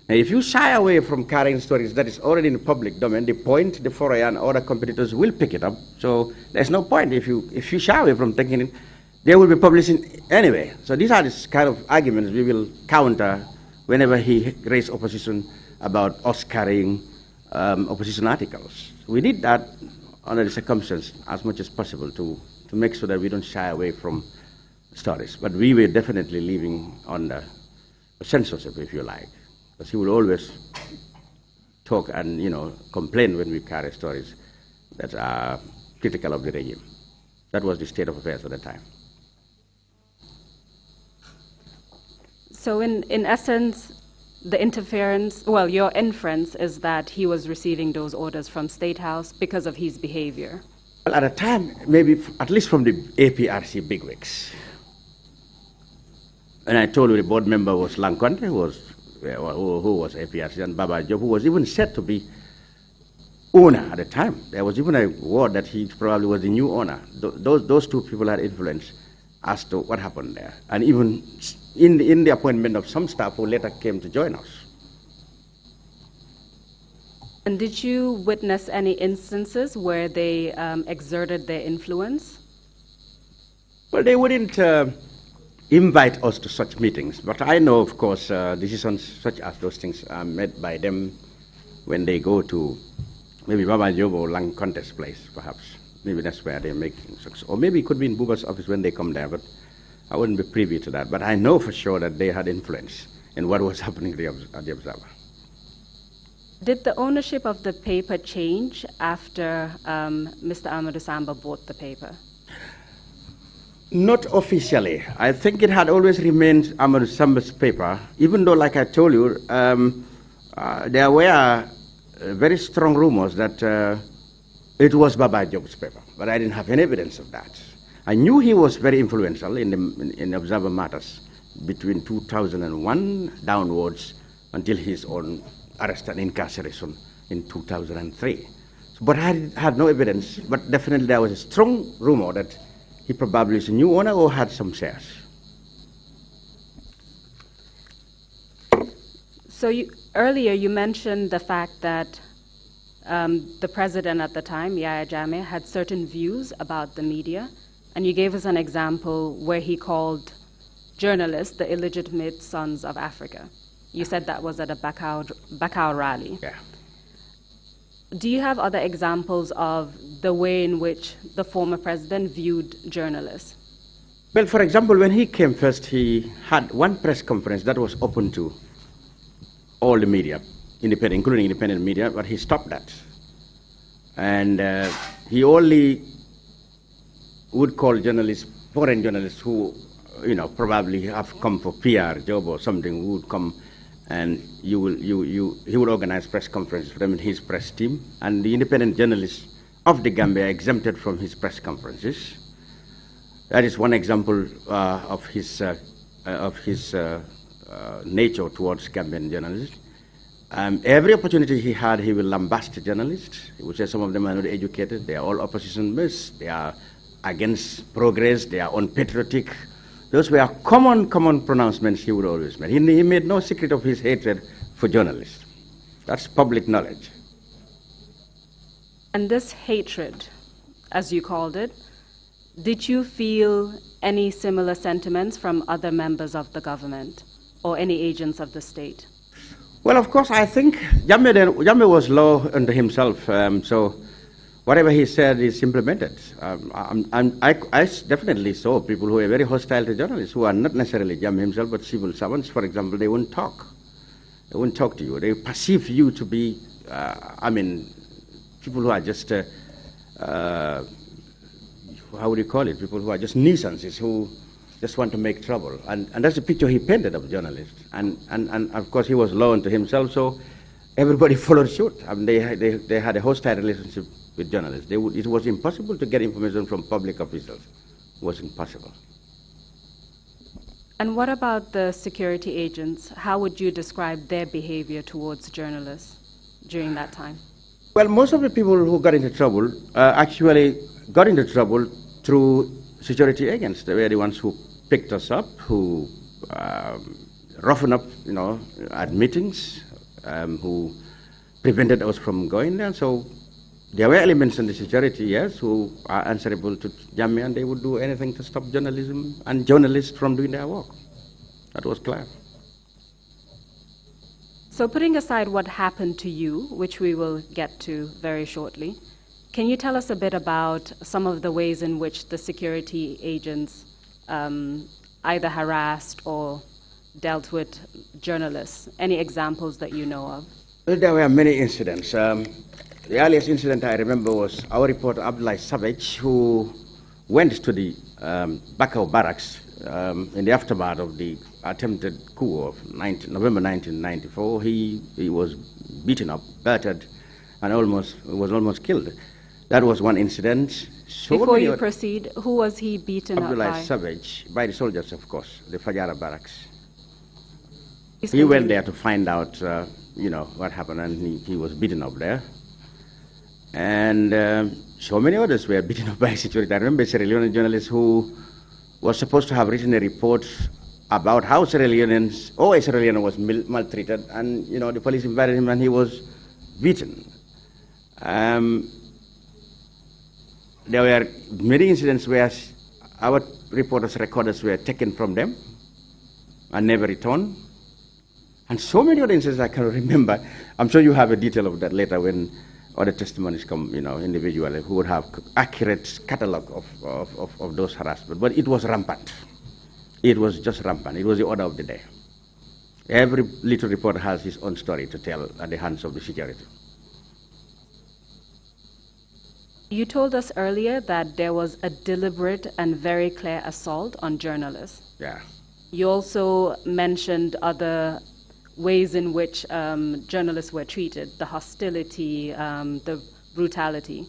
Now, if you shy away from carrying stories that is already in the public domain, the point, the foreign and other competitors will pick it up. So there's no point if you shy away from taking it, they will be publishing anyway. So these are the kind of arguments we will counter whenever he raised opposition about us carrying opposition articles. We did that under the circumstances as much as possible to make sure that we don't shy away from stories. But we were definitely living under censorship, if you like. Because he would always talk and complain when we carry stories that are critical of the regime. That was the state of affairs at the time. So in essence, the interference, well, your inference is that he was receiving those orders from State House because of his behavior. Well, at the time, maybe at least from the APRC bigwigs. And I told you the board member was Lankwante, who was APRC, and Baba Job, who was even said to be owner at the time. There was even a word that he probably was the new owner. Those two people had influence as to what happened there. And even in the appointment of some staff who later came to join us. And did you witness any instances where they exerted their influence? Well, they wouldn't invite us to such meetings, but I know, of course, decisions such as those things are made by them when they go to maybe Baba Job or Lang Contest place, perhaps. Maybe that's where they make success. Or maybe it could be in Buba's office when they come there, but I wouldn't be privy to that. But I know for sure that they had influence in what was happening at the Observer. Did the ownership of the paper change after Mr. Amadou Samba bought the paper? Not officially. I think it had always remained Amadou Samba's paper, even though, like I told you, there were very strong rumors that it was Baba Job's paper, but I didn't have any evidence of that. I knew he was very influential in Observer matters between 2001 downwards until his own arrest and incarceration in 2003. But I had no evidence, but definitely there was a strong rumor that he probably is a new owner or had some shares. So earlier you mentioned the fact that the president at the time, Yahya Jammeh, had certain views about the media, and you gave us an example where he called journalists the illegitimate sons of Africa. You said that was at a Bakau rally. Yeah. Do you have other examples of the way in which the former president viewed journalists? Well, for example, when he came first, he had one press conference that was open to all the media, including independent media, but he stopped that. And he only would call journalists, foreign journalists who, probably have come for PR job or something, who would come, and he would organize press conferences for them and his press team. And the independent journalists of the Gambia exempted from his press conferences. That is one example of his nature towards Gambian journalists. Every opportunity he had, he will lambast journalists. He would say some of them are not educated. They are all oppositionists. They are against progress. They are unpatriotic. Those were common pronouncements he would always make. He made no secret of his hatred for journalists. That's public knowledge. And this hatred, as you called it, did you feel any similar sentiments from other members of the government or any agents of the state? Well, of course, I think Jammeh was law unto himself, so whatever he said is implemented. I definitely saw people who were very hostile to journalists, who are not necessarily Jammeh himself, but civil servants, for example. They won't talk. They won't talk to you. They perceive you to be, people who are just, how would you call it? People who are just nuisances, who just want to make trouble. And that's the picture he painted of journalists. And of course, he was law unto himself, so everybody followed suit. They had a hostile relationship with journalists. It was impossible to get information from public officials. It was impossible. And what about the security agents? How would you describe their behavior towards journalists during that time? Well, most of the people who got into trouble actually got into trouble through security agents. They were the ones who picked us up, who roughened up, at meetings, who prevented us from going there. So there were elements in the security, yes, who are answerable to Cham, and they would do anything to stop journalism and journalists from doing their work. That was clear. So putting aside what happened to you, which we will get to very shortly, can you tell us a bit about some of the ways in which the security agents either harassed or dealt with journalists? Any examples that you know of? Well, there were many incidents. The earliest incident I remember was our reporter Abdullah Savage, who went to the Bakau barracks in the aftermath of the attempted coup of November 1994. He was beaten up, battered, and was almost killed. That was one incident. Before you proceed, who was he beaten up by? Abdullah Savage, by the soldiers, of course, the Fajara barracks. He went there to find out, what happened, and he was beaten up there. And so many others were beaten up by security. I remember a Sierra Leonean journalist who was supposed to have written a report about how a Sierra Leonean was maltreated, and the police invaded him and he was beaten. There were many incidents where our reporters' recorders were taken from them and never returned. And so many other incidents I can remember. I'm sure you have a detail of that later when other testimonies come, individually, who would have accurate catalogue of those harassment. But it was rampant. It was just rampant. It was the order of the day. Every little reporter has his own story to tell at the hands of the security. You told us earlier that there was a deliberate and very clear assault on journalists. Yeah. You also mentioned other ways in which journalists were treated, the hostility, the brutality.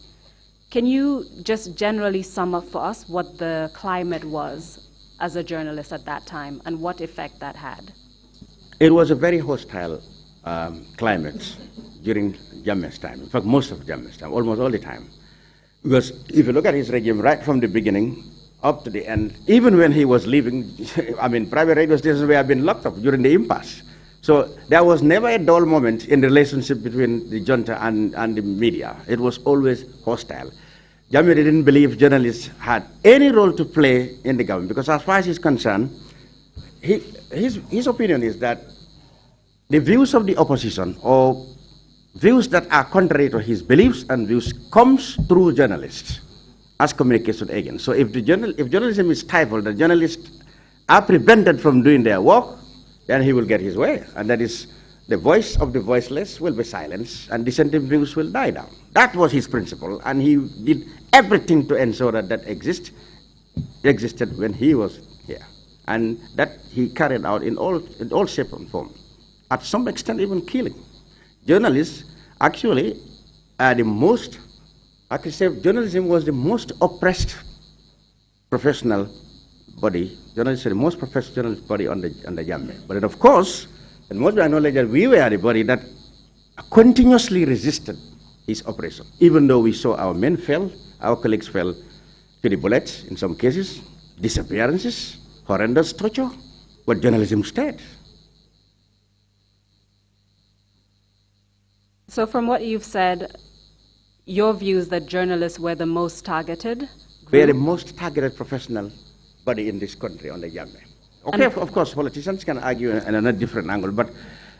Can you just generally sum up for us what the climate was as a journalist at that time and what effect that had? It was a very hostile climate during Cham's time. In fact, most of Cham's time, almost all the time. Because if you look at his regime right from the beginning up to the end, even when he was leaving, private radio stations were being locked up during the impasse. So there was never a dull moment in the relationship between the junta and the media. It was always hostile. Cham didn't believe journalists had any role to play in the government, because as far as he's concerned, his opinion is that the views of the opposition or views that are contrary to his beliefs and views comes through journalists as communication agents. So if journalism is stifled, the journalists are prevented from doing their work, then he will get his way. And that is, the voice of the voiceless will be silenced and dissenting views will die down. That was his principle, and he did everything to ensure that existed when he was here. And that he carried out in all shape and form. At some extent, even killing. Journalists actually are the most, I could say journalism was the most oppressed professional body. Journalists are the most professional body on the Cham. But then of course, and most acknowledge that we were the body that continuously resisted his oppression. Even though we saw our men fell, our colleagues fell to the bullets in some cases, disappearances, horrendous torture, but journalism stayed. So from what you've said, your view is that journalists were the most targeted? We are the most targeted professional body in this country on the Cham. Okay, of course, politicians can argue in a different angle, but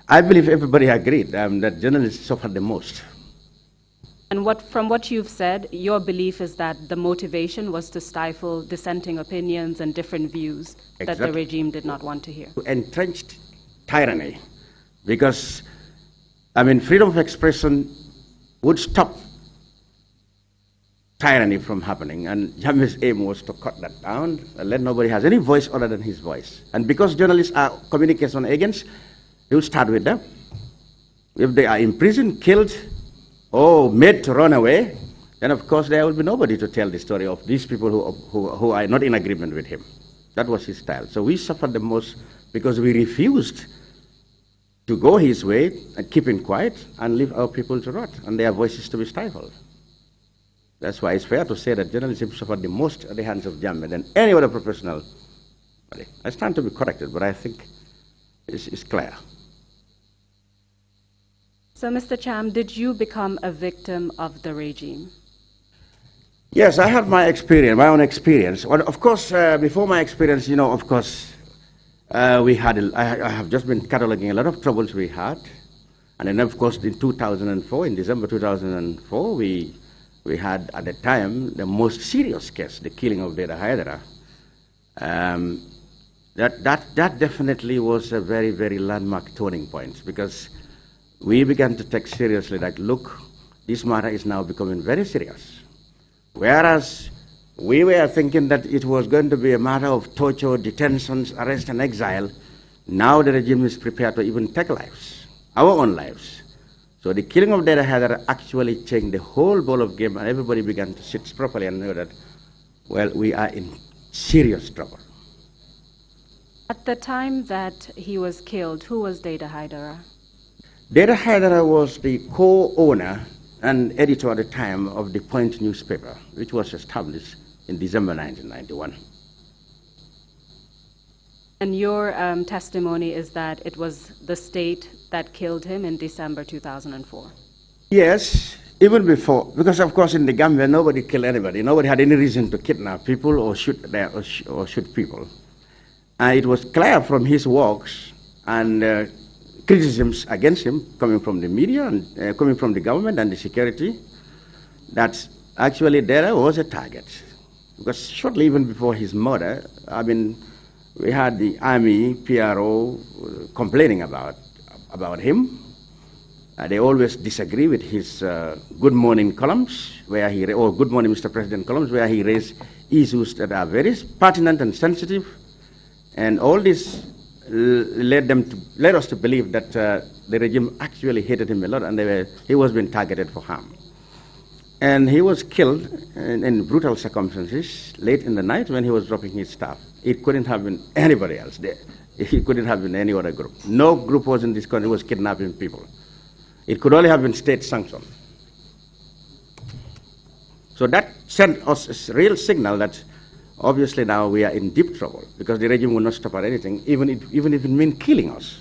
I believe everybody agreed that journalists suffered the most. And from what you've said, your belief is that the motivation was to stifle dissenting opinions and different views that the regime did not want to hear. Entrenched tyranny, because freedom of expression would stop tyranny from happening, and Cham's aim was to cut that down and let nobody has any voice other than his voice. And because journalists are communication agents, he will start with them. If they are imprisoned, killed, or made to run away, then of course there will be nobody to tell the story of these people who are not in agreement with him. That was his style. So we suffered the most because we refused to go his way and keep him quiet and leave our people to rot and their voices to be stifled. That's why it's fair to say that journalism suffered the most at the hands of Jammeh than any other professional. I stand to be corrected, but I think it's clear. So, Mr. Cham, did you become a victim of the regime? Yes, I had my experience, my own experience. Well, of course, before my experience, of course, I have just been cataloging a lot of troubles we had. And then, of course, in 2004, in December 2004, we had, at the time, the most serious case, the killing of Deda Haidara. That definitely was a very, very landmark turning point, because we began to take seriously that, look, this matter is now becoming very serious. Whereas we were thinking that it was going to be a matter of torture, detentions, arrest, and exile, now the regime is prepared to even take lives, our own lives. So the killing of Deda Haidara actually changed the whole ball of game, and everybody began to sit properly and know that, well, we are in serious trouble. At the time that he was killed, who was Deda Haidara? Deda Haidara was the co-owner and editor at the time of the Point newspaper, which was established in December 1991. And your testimony is that it was the state that killed him in December 2004? Yes, even before, because of course in the Gambia nobody killed anybody. Nobody had any reason to kidnap people or shoot people. And it was clear from his works and criticisms against him coming from the media and coming from the government and the security that actually Deda was a target. Because shortly even before his murder, we had the army, PRO, complaining about him. They always disagree with his Good Morning columns, or Good Morning Mr. President columns, where he raised issues that are very pertinent and sensitive. And all this led us to believe that the regime actually hated him a lot, and he was being targeted for harm. And he was killed in brutal circumstances late in the night when he was dropping his staff. It couldn't have been anybody else there. It couldn't have been any other group. No group was in this country was kidnapping people. It could only have been state sanctioned. So that sent us a real signal that obviously now we are in deep trouble, because the regime will not stop at anything, even if it means killing us.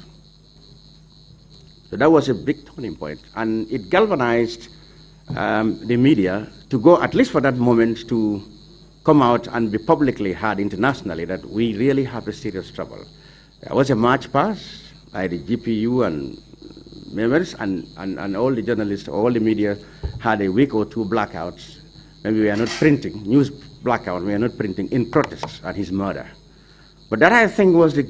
So that was a big turning point, and it galvanized the media to go, at least for that moment, to come out and be publicly heard internationally that we really have a serious trouble. There was a march past by the GPU and members, and all the journalists, all the media had a week or two blackouts. Maybe we are not printing, news blackout, we are not printing in protest at his murder. But that, I think, was the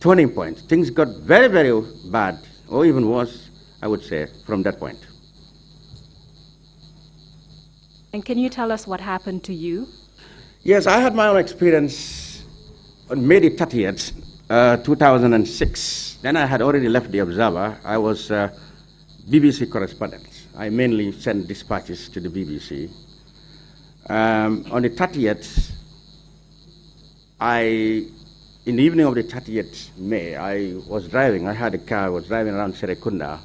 turning point. Things got very, very bad, or even worse, I would say, from that point. And can you tell us what happened to you? Yes, I had my own experience on May the 30th, 2006. Then I had already left the Observer. I was BBC correspondent. I mainly sent dispatches to the BBC. On the 30th, in the evening of the 30th May, I was driving. I had a car. I was driving around Serekunda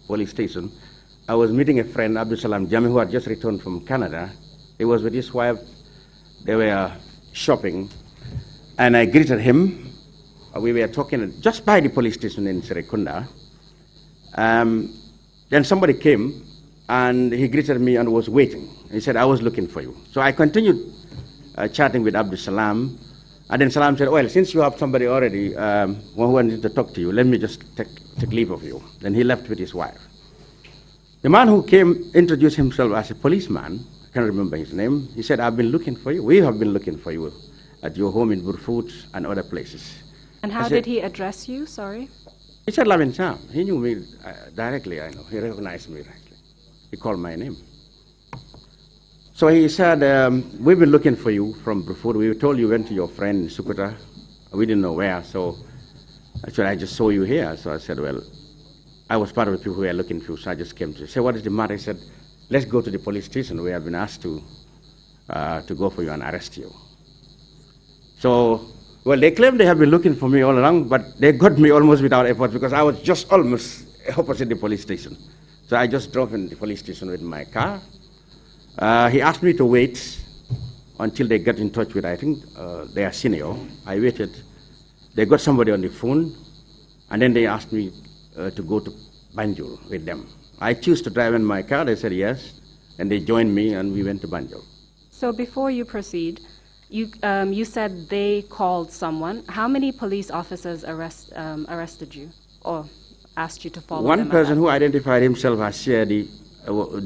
police station. I was meeting a friend, Abdul Salam Jami, who had just returned from Canada. He was with his wife. They were shopping, and I greeted him. We were talking just by the police station in Serekunda. Then somebody came, and he greeted me and was waiting. He said, "I was looking for you." So I continued chatting with Abdul Salam, and then Salam said, "Well, since you have somebody already who wanted to talk to you, let me just take leave of you." Then he left with his wife. The man who came introduced himself as a policeman. I can't remember his name. He said, "I've been looking for you. We have been looking for you at your home in Burfoot and other places." And how did he address you? Sorry. He said, "Lamin Cham." He knew me directly. I know. He recognized me directly. He called my name. So he said, "We've been looking for you from Burfoot. We were told you went to your friend in Sukuta. We didn't know where. So actually, I just saw you here." So I said, "Well, I was part of the people who were looking for you, so I just came to say, what is the matter?" He said, "Let's go to the police station. We have been asked to go for you and arrest you." So, well, they claim they have been looking for me all along, but they got me almost without effort, because I was just almost opposite the police station. So I just drove in the police station with my car, He asked me to wait until they got in touch with, I think, their senior. I waited. They got somebody on the phone, and then they asked me to go to Banjul with them. I chose to drive in my car. They said yes, and they joined me, and we went to Banjul. So before you proceed, you said they called someone. How many police officers arrested you or asked you to follow them? One person who identified himself as Shadi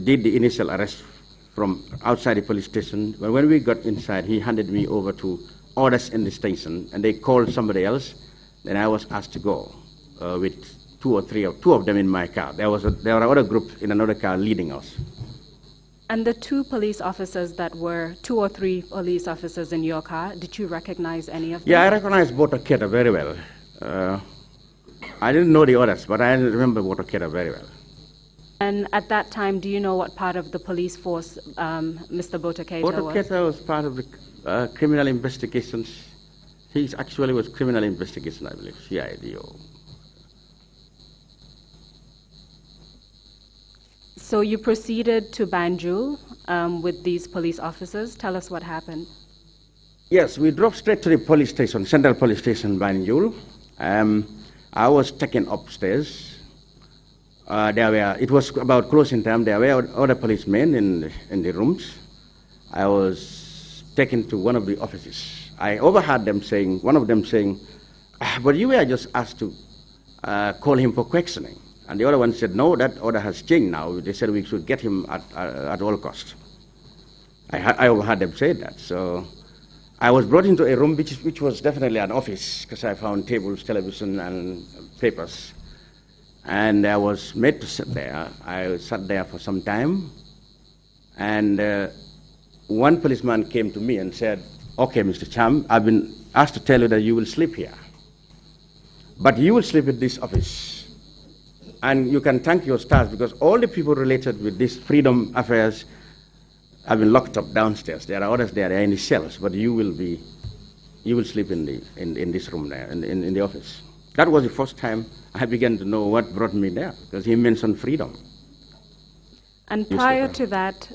did the initial arrest from outside the police station. But when we got inside, he handed me over to others in the station, and they called somebody else. Then I was asked to go with two of them in my car. There were other group in another car leading us. And the two police officers that were, 2 or 3 police officers in your car, did you recognize any of them? Yeah, I recognized Botoketa very well. I didn't know the others, but I remember Botoketa very well. And at that time, do you know what part of the police force Mr. Botoketa was? Botoketa was part of the criminal investigations. He actually was criminal investigation, I believe, CIDO. So you proceeded to Banjul with these police officers. Tell us what happened. Yes, we drove straight to the police station, Central Police Station, Banjul. I was taken upstairs. It was about closing time. There were other policemen in the rooms. I was taken to one of the offices. I overheard them saying, one of them saying, but you were just asked to call him for questioning. And the other one said, no, that order has changed now. They said we should get him at all costs. I overheard them say that. So I was brought into a room which was definitely an office, because I found tables, television, and papers. And I was made to sit there. I sat there for some time. And one policeman came to me and said, okay, Mr. Cham, I've been asked to tell you that you will sleep here. But you will sleep in this office. And you can thank your stars, because all the people related with these freedom affairs have been locked up downstairs. There are others there, they are in the cells, but you will sleep in this room there, in the office. That was the first time I began to know what brought me there, because he mentioned freedom. And prior to that,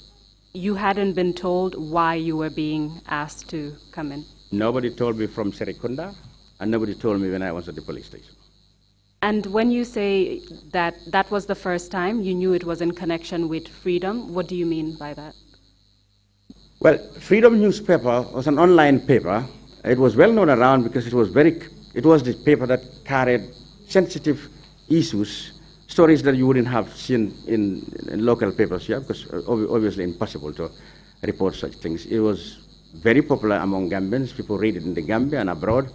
you hadn't been told why you were being asked to come in? Nobody told me from Serikunda, and nobody told me when I was at the police station. And when you say that that was the first time you knew it was in connection with freedom, what do you mean by that? Well, Freedom newspaper was an online paper. It was well known around because it was the paper that carried sensitive issues, stories that you wouldn't have seen in local papers here, because obviously impossible to report such things. It was very popular among Gambians. People read it in the Gambia and abroad.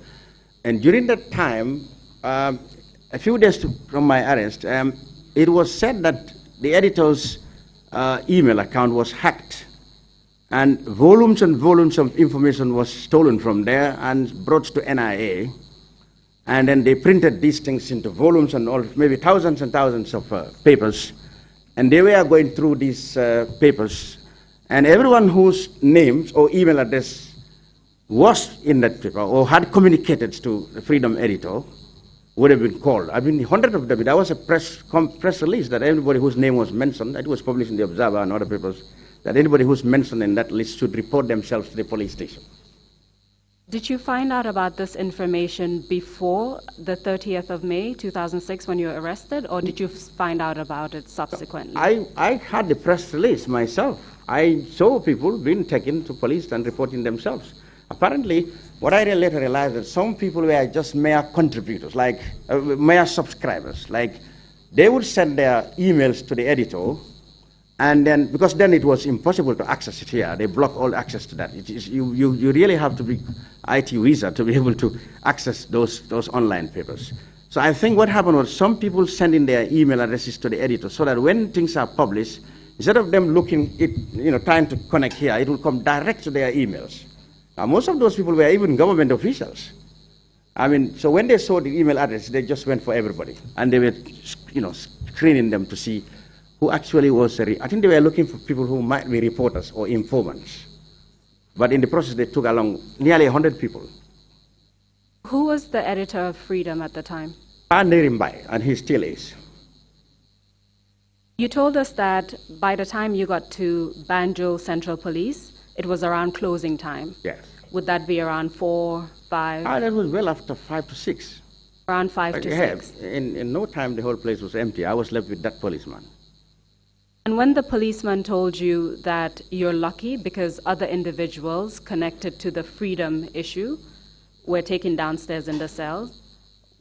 And during that time, a few days from my arrest, it was said that the editor's email account was hacked, and volumes of information was stolen from there and brought to NIA. And then they printed these things into volumes and all, maybe thousands and thousands of papers. And they were going through these papers. And everyone whose names or email address was in that paper or had communicated to the Freedom editor would have been called. I mean, hundreds of them. There was a press release that everybody whose name was mentioned, it was published in the Observer and other papers, that anybody who's mentioned in that list should report themselves to the police station. Did you find out about this information before the 30th of May, 2006, when you were arrested, or did you find out about it subsequently? I had the press release myself. I saw people being taken to police and reporting themselves. Apparently, what I later realized that some people were just mere contributors, like mere subscribers. Like they would send their emails to the editor, and then, because then it was impossible to access it here, they block all access to that. You really have to be IT wizard to be able to access those online papers. So I think what happened was some people sending their email addresses to the editor so that when things are published, instead of them looking trying to connect here, it will come direct to their emails. Now, most of those people were even government officials. I mean, so when they saw the email address, they just went for everybody, and they were, screening them to see who actually was. I think they were looking for people who might be reporters or informants. But in the process, they took along nearly 100 people. Who was the editor of Freedom at the time? And he still is. You told us that by the time you got to Banjul Central Police, it was around closing time. Yes. Would that be around 4, 5? That was well after 5 to 6. Around 5 to Yeah, 6. in no time the whole place was empty. I was left with that policeman. And when the policeman told you that you're lucky because other individuals connected to the freedom issue were taken downstairs in the cells,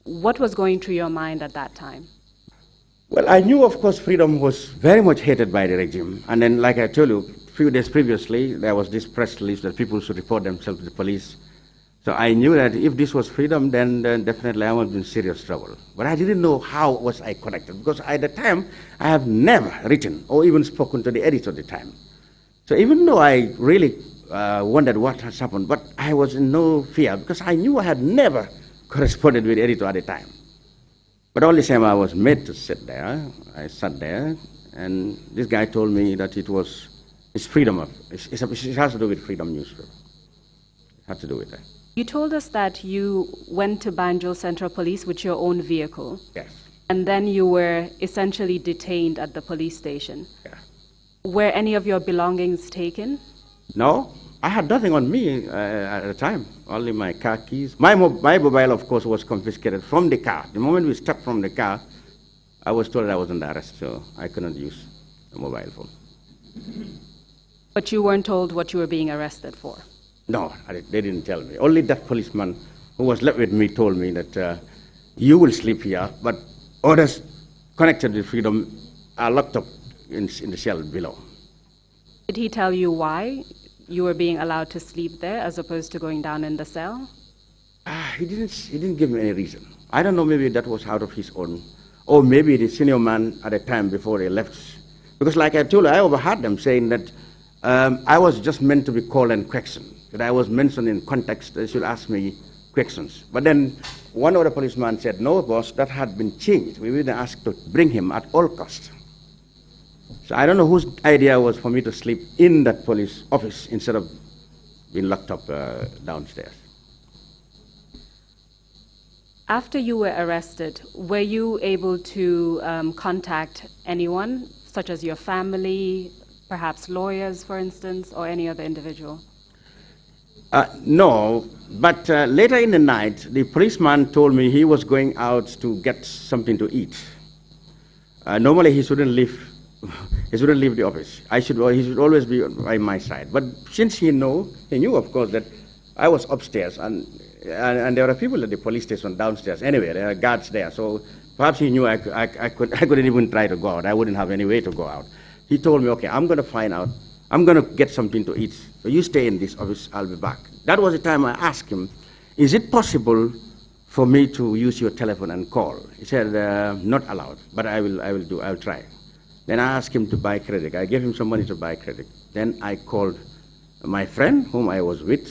what was going through your mind at that time? Well, I knew, of course, freedom was very much hated by the regime. And then, like I told you, a few days previously, there was this press release that people should report themselves to the police. So I knew that if this was freedom, then definitely I was in serious trouble. But I didn't know how was I connected, because at the time, I have never written or even spoken to the editor at the time. So even though I really wondered what has happened, but I was in no fear, because I knew I had never corresponded with the editor at the time. But all the same, I was made to sit there. I sat there, and this guy told me that it's freedom it has to do with freedom newspaper. It had to do with that. You told us that you went to Banjul Central Police with your own vehicle. Yes. And then you were essentially detained at the police station. Yeah. Were any of your belongings taken? No, I had nothing on me at the time, only my car keys. My mobile, of course, was confiscated from the car. The moment we stepped from the car, I was told I was under arrest, so I couldn't use the mobile phone. But you weren't told what you were being arrested for? No, they didn't tell me. Only that policeman who was left with me told me that you will sleep here, but others connected with freedom are locked up in the cell below. Did he tell you why you were being allowed to sleep there as opposed to going down in the cell? He didn't give me any reason. I don't know, maybe that was out of his own, or maybe the senior man at the time before they left. Because like I told you, I overheard them saying that I was just meant to be called and questioned, that I was mentioned in context, they should ask me questions. But then one other policeman said, no, boss, that had been changed. We were asked to bring him at all costs. So I don't know whose idea was for me to sleep in that police office instead of being locked up downstairs. After you were arrested, were you able to contact anyone, such as your family, perhaps lawyers, for instance, or any other individual? No, but later in the night, the policeman told me he was going out to get something to eat. Normally, he shouldn't leave the office. He should always be by my side. But since he knew, of course, that I was upstairs, and there were people at the police station downstairs. Anyway, there are guards there, so perhaps he knew I couldn't even try to go out. I wouldn't have any way to go out. He told me, okay, I'm going to find out. I'm going to get something to eat. So you stay in this office, I'll be back. That was the time I asked him, is it possible for me to use your telephone and call? He said, not allowed, but I'll try. Then I asked him to buy credit. I gave him some money to buy credit. Then I called my friend, whom I was with,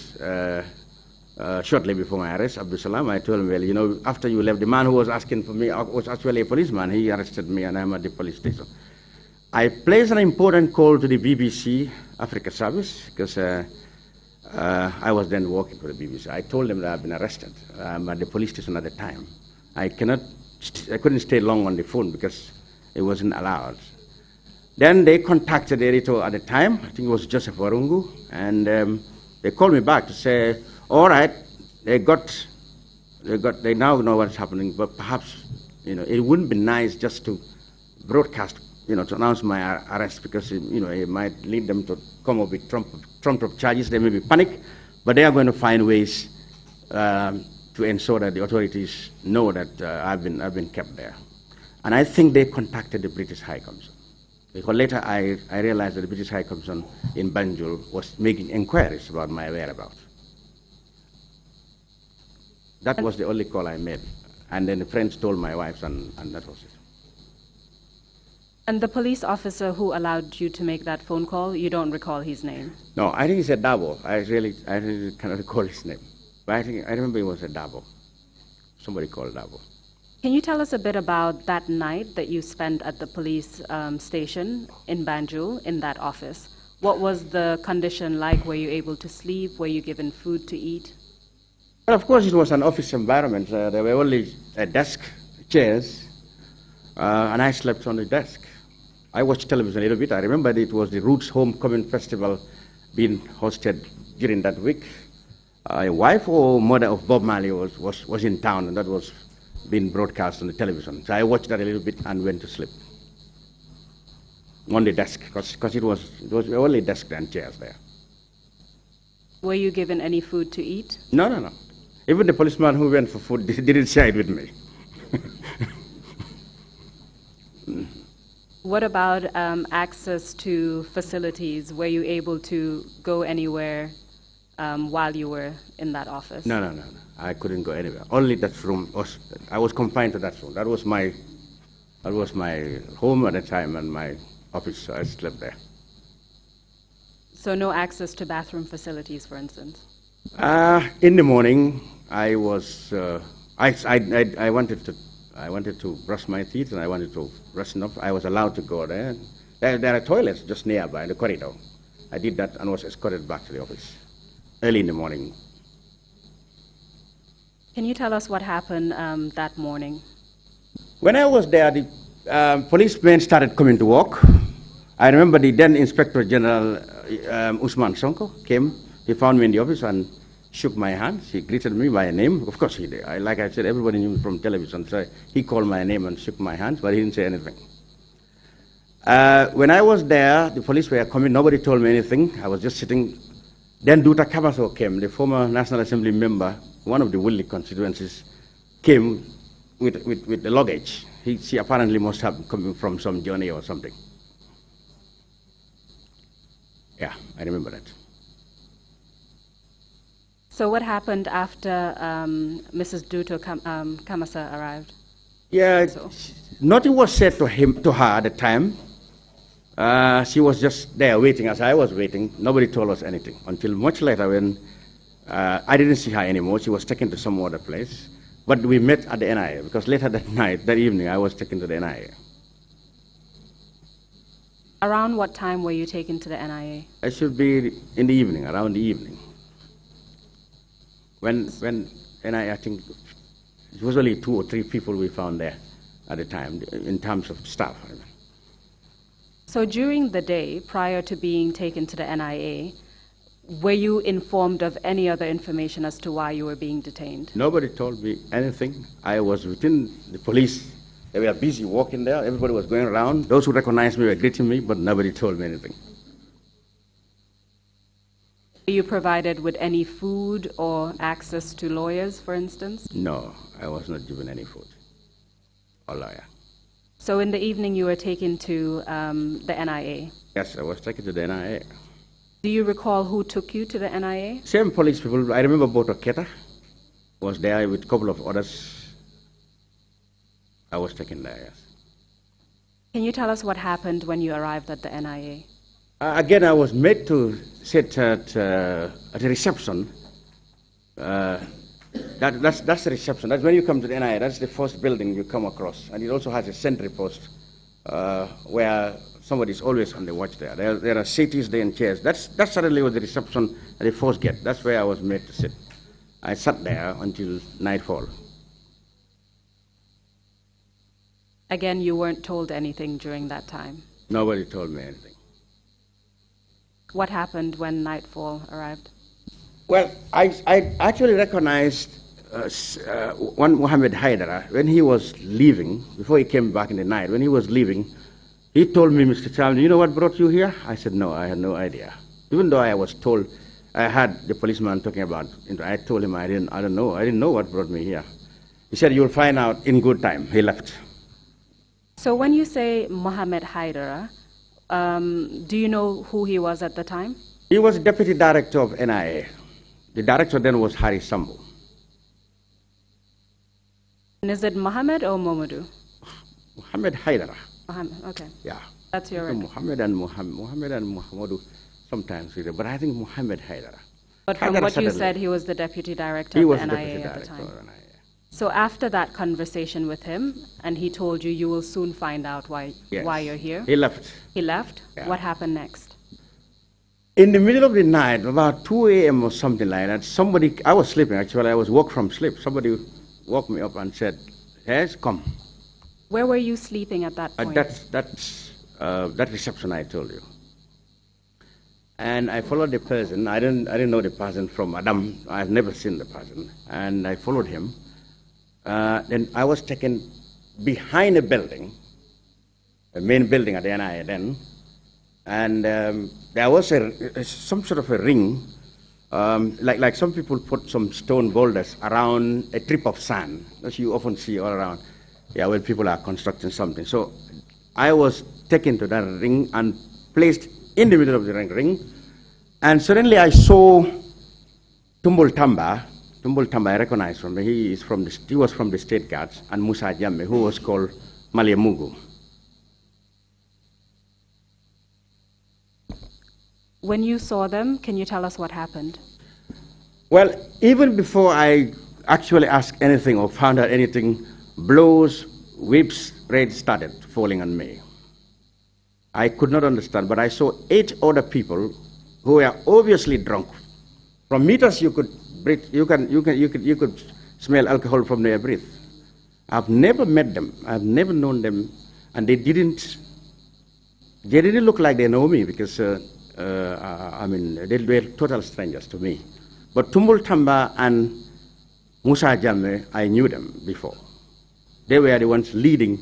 shortly before my arrest, Abdul Salam. I told him, well, after you left, the man who was asking for me was actually a policeman. He arrested me, and I'm at the police station. I placed an important call to the BBC Africa Service, because I was then working for the BBC. I told them that I've been arrested. I'm at the police station at the time. I couldn't stay long on the phone because it wasn't allowed. Then they contacted the editor at the time. I think it was Joseph Warungu, and they called me back to say, all right, they now know what's happening, but perhaps it wouldn't be nice just to broadcast, to announce my arrest, because it might lead them to come up with trumped up charges. They may be panic, but they are going to find ways to ensure that the authorities know that I've been kept there. And I think they contacted the British High Commission, because later I realized that the British High Commission in Banjul was making inquiries about my whereabouts. That was the only call I made. And then the friends told my wife, and that was it. And the police officer who allowed you to make that phone call, you don't recall his name? No, I think he said Dabo. I really cannot recall his name. But I remember it was a Dabo. Somebody called Dabo. Can you tell us a bit about that night that you spent at the police station in Banjul, in that office? What was the condition like? Were you able to sleep? Were you given food to eat? Well, of course, it was an office environment. There were only a desk, chairs, and I slept on the desk. I watched television a little bit. I remember it was the Roots Homecoming Festival being hosted during that week. A wife or mother of Bob Marley was in town, and that was being broadcast on the television. So I watched that a little bit and went to sleep on the desk, because it was only desk and chairs there. Were you given any food to eat? No. Even the policeman who went for food didn't share it with me. What about access to facilities? Were you able to go anywhere while you were in that office? No. I couldn't go anywhere. Only that room. I was confined to that room. That was my home at the time and my office. So I slept there. So no access to bathroom facilities, for instance? In the morning, I was. I wanted to brush my teeth and I wanted to freshen up. I was allowed to go there. There are toilets just nearby in the corridor. I did that and was escorted back to the office early in the morning. Can you tell us what happened that morning? When I was there, the policemen started coming to work. I remember the then Inspector General Usman Sonko came. He found me in the office and shook my hand. He greeted me by name. Of course he did. Like I said, everybody knew me from television, so he called my name and shook my hand, but he didn't say anything. When I was there, the police were coming. Nobody told me anything. I was just sitting. Then Dr. Kabaso came, the former National Assembly member, one of the Woodley constituencies, came with the luggage. She apparently must have come from some journey or something. Yeah, I remember that. So what happened after Mrs. Duto Kamasa arrived? Yeah, nothing was said to her at the time. She was just there waiting as I was waiting. Nobody told us anything until much later when I didn't see her anymore. She was taken to some other place. But we met at the NIA because later that evening, I was taken to the NIA. Around what time were you taken to the NIA? It should be in the evening, around the evening. When NIA, I think it was only 2 or 3 people we found there at the time in terms of staff. So during the day, prior to being taken to the NIA, were you informed of any other information as to why you were being detained? Nobody told me anything. I was within the police. They were busy walking there. Everybody was going around. Those who recognized me were greeting me, but nobody told me anything. Were you provided with any food or access to lawyers, for instance? No, I was not given any food or lawyer. So in the evening, you were taken to the NIA? Yes, I was taken to the NIA. Do you recall who took you to the NIA? Same police people. I remember Boto Keta was there with a couple of others. I was taken there, yes. Can you tell us what happened when you arrived at the NIA? Again, I was made to sit at the reception. That's the reception. That's when you come to the NIA. That's the first building you come across. And it also has a sentry post where somebody is always on the watch there. There are seats there and chairs. That suddenly was the reception at the first gate. That's where I was made to sit. I sat there until nightfall. Again, you weren't told anything during that time? Nobody told me anything. What happened when nightfall arrived? Well, I actually recognized one Mohammed Haidara when he was leaving, before he came back in the night. When he was leaving, he told me, Mr. Cham, you know what brought you here? I said, no, I had no idea. Even though I was told, I had the policeman talking about, I told him I didn't know what brought me here. He said, you'll find out in good time. He left. So when you say Mohammed Haidara, do you know who he was at the time? He was deputy director of NIA. The director then was Hari Sambu. And is it Mohammed or Momodu? Mohammed Haidara. Mohammed, okay. Yeah. That's your record. Mohammed and Muhammadu sometimes, but I think Mohammed Haidara. But from Haidara what you suddenly, said, he was the deputy director he of was the the deputy NIA at the director time. of NIA. So after that conversation with him, and he told you, you will soon find out why you're here. He left. He left? Yeah. What happened next? In the middle of the night, about 2 a.m. or something like that, I was sleeping actually, I was woke from sleep. Somebody woke me up and said, yes, come. Where were you sleeping at that point? That's that reception I told you. And I followed the person. I didn't know the person from Adam. I've never seen the person. And I followed him. Then I was taken behind a building, a main building at the NIA then. And there was some sort of a ring, like some people put some stone boulders around a strip of sand, as you often see all around. Yeah, when people are constructing something. So I was taken to that ring and placed in the middle of the ring. And suddenly I saw Tumbul Tamba. Tumbul Tamba, I recognized him. He was from the State Guards, and Musa Jammeh, who was called Maliamugu. When you saw them, can you tell us what happened? Well, even before I actually asked anything or found out anything, blows, whips, rain started falling on me. I could not understand, but I saw 8 other people who were obviously drunk. From meters you could breathe, you could smell alcohol from their breath. I've never met them, I've never known them, and they didn't look like they know me because I mean, they were total strangers to me. But Tumbul Tamba and Musa Jammeh, I knew them before. They were the ones leading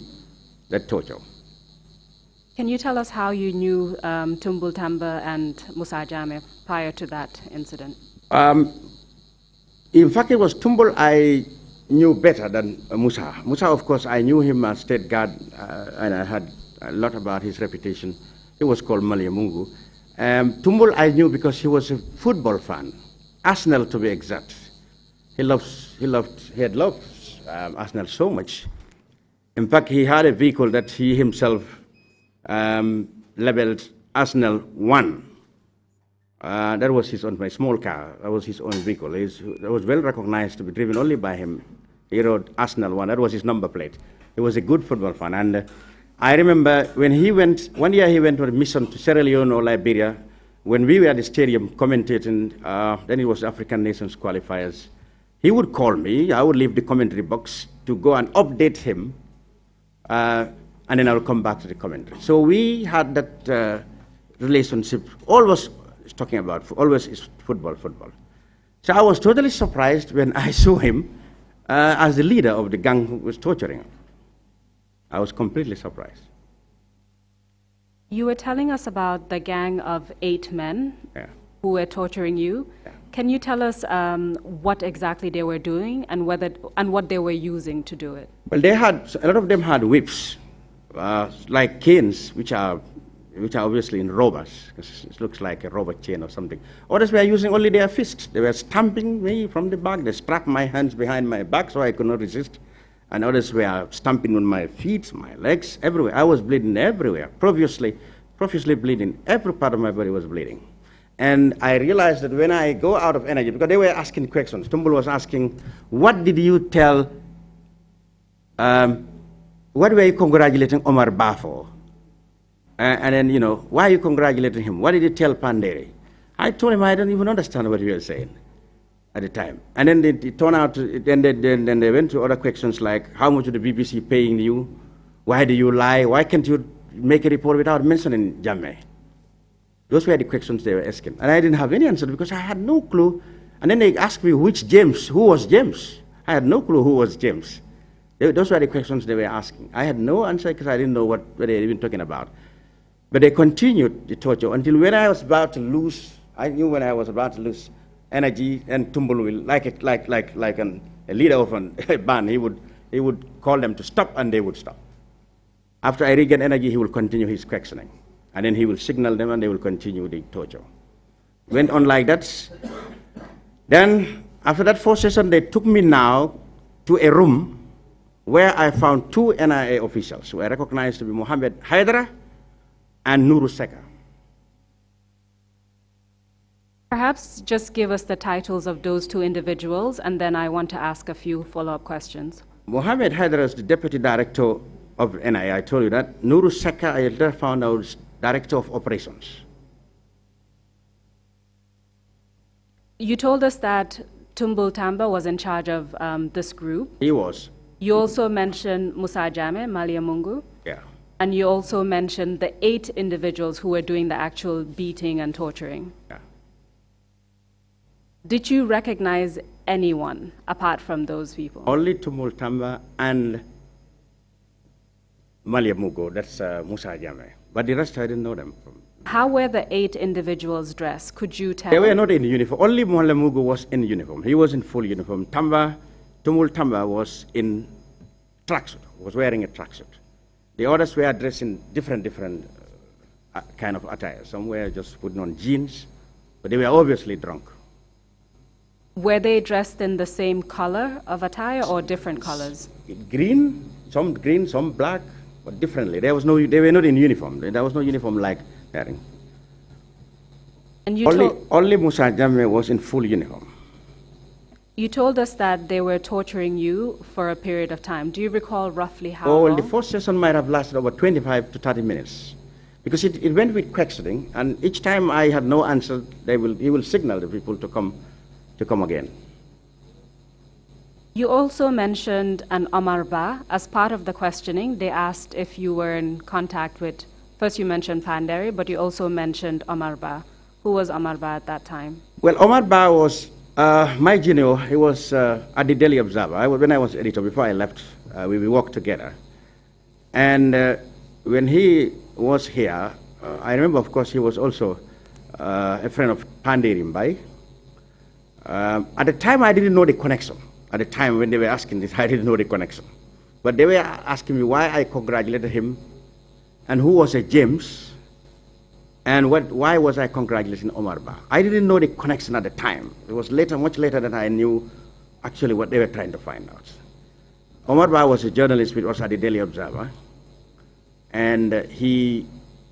that torture. Can you tell us how you knew Tumbul Tamba and Musa Jammeh prior to that incident? In fact, it was Tumbul I knew better than Musa. Musa, of course, I knew him as State Guard, and I heard a lot about his reputation. He was called Maliamungu. Tumbul I knew because he was a football fan, Arsenal to be exact. He had loved Arsenal so much. In fact, he had a vehicle that he himself labeled Arsenal 1. That was his own, my small car. That was his own vehicle. It was well recognized to be driven only by him. He rode Arsenal 1. That was his number plate. He was a good football fan. And I remember when he went, one year he went on a mission to Sierra Leone or Liberia. When we were at the stadium commentating, then it was African Nations qualifiers. He would call me. I would leave the commentary box to go and update him. And then I would come back to the commentary. So we had that relationship, always talking about, always is football. So I was totally surprised when I saw him as the leader of the gang who was torturing him. I was completely surprised. You were telling us about the gang of 8 men who were torturing you. Yeah. Can you tell us what exactly they were doing and what they were using to do it? Well, a lot of them had whips, like canes, which are obviously in robbers, because it looks like a robber chain or something. Others were using only their fists. They were stamping me from the back. They strapped my hands behind my back so I could not resist. And others were stamping on my feet, my legs, everywhere. I was bleeding everywhere, profusely bleeding. Every part of my body was bleeding. And I realized that when I go out of energy, because they were asking questions. Tumbul was asking, what did you tell, what were you congratulating Omar Ba for? And then, why are you congratulating him? What did you tell Pandere? I told him I don't even understand what you were saying at the time. And then it turned out, then they went to other questions like, how much is the BBC paying you? Why do you lie? Why can't you make a report without mentioning Jammeh? Those were the questions they were asking. And I didn't have any answer because I had no clue. And then they asked me who was James? I had no clue who was James. Those were the questions they were asking. I had no answer because I didn't know what they were even talking about. But they continued the torture until when I was about to lose, I knew when I was about to lose energy, and Tumbul will, like a leader of a band, he would call them to stop and they would stop. After I regain energy, he will continue his questioning. And then he will signal them and they will continue the torture. Went on like that. Then, after that 4th session, they took me now to a room where I found 2 NIA officials who I recognized to be Mohammed Haidara and Nuru Seka. Perhaps just give us the titles of those 2 individuals, and then I want to ask a few follow-up questions. Mohammed Haidara is the deputy director of NIA, I told you that. Nuru Seka, I later found out, is director of operations. You told us that Tumbul Tamba was in charge of this group. He was. You also mentioned Musa Jammeh, Maliamungu. Yeah. And you also mentioned the 8 individuals who were doing the actual beating and torturing. Yeah. Did you recognize anyone apart from those people? Only Tumultamba and Maliamugo, that's Musa Jame. But the rest I didn't know them. How were the 8 individuals dressed? Could you tell? They were not in uniform. Only Maliamugo was in uniform. He was in full uniform. Tumultamba was in tracksuit, was wearing a tracksuit. The others were dressed in different kind of attire. Some were just putting on jeans, but they were obviously drunk. Were they dressed in the same color of attire or different colors? Green, some black, but differently. They were not in uniform. There was no uniform like wearing. And you only Musa Jammeh was in full uniform. You told us that they were torturing you for a period of time. Do you recall roughly how long? Well, the first session might have lasted about 25 to 30 minutes. Because it went with questioning, and each time I had no answer, he will signal the people to come again. You also mentioned an Omar Ba. As part of the questioning, they asked if you were in contact with, first you mentioned Panderi, but you also mentioned Omar Ba. Who was Omar Ba at that time? Well, Omar Ba was my junior. He was at the Daily Observer. When I was editor, before I left, we worked together. And when he was here, I remember, of course, he was also a friend of Panderi Mbai. At the time, I didn't know the connection. At the time when they were asking this, I didn't know the connection. But they were asking me why I congratulated him, and who was a James, and why was I congratulating Omar Ba. I didn't know the connection at the time. It was later, much later, that I knew actually what they were trying to find out. Omar Ba was a journalist which was at the Daily Observer, and he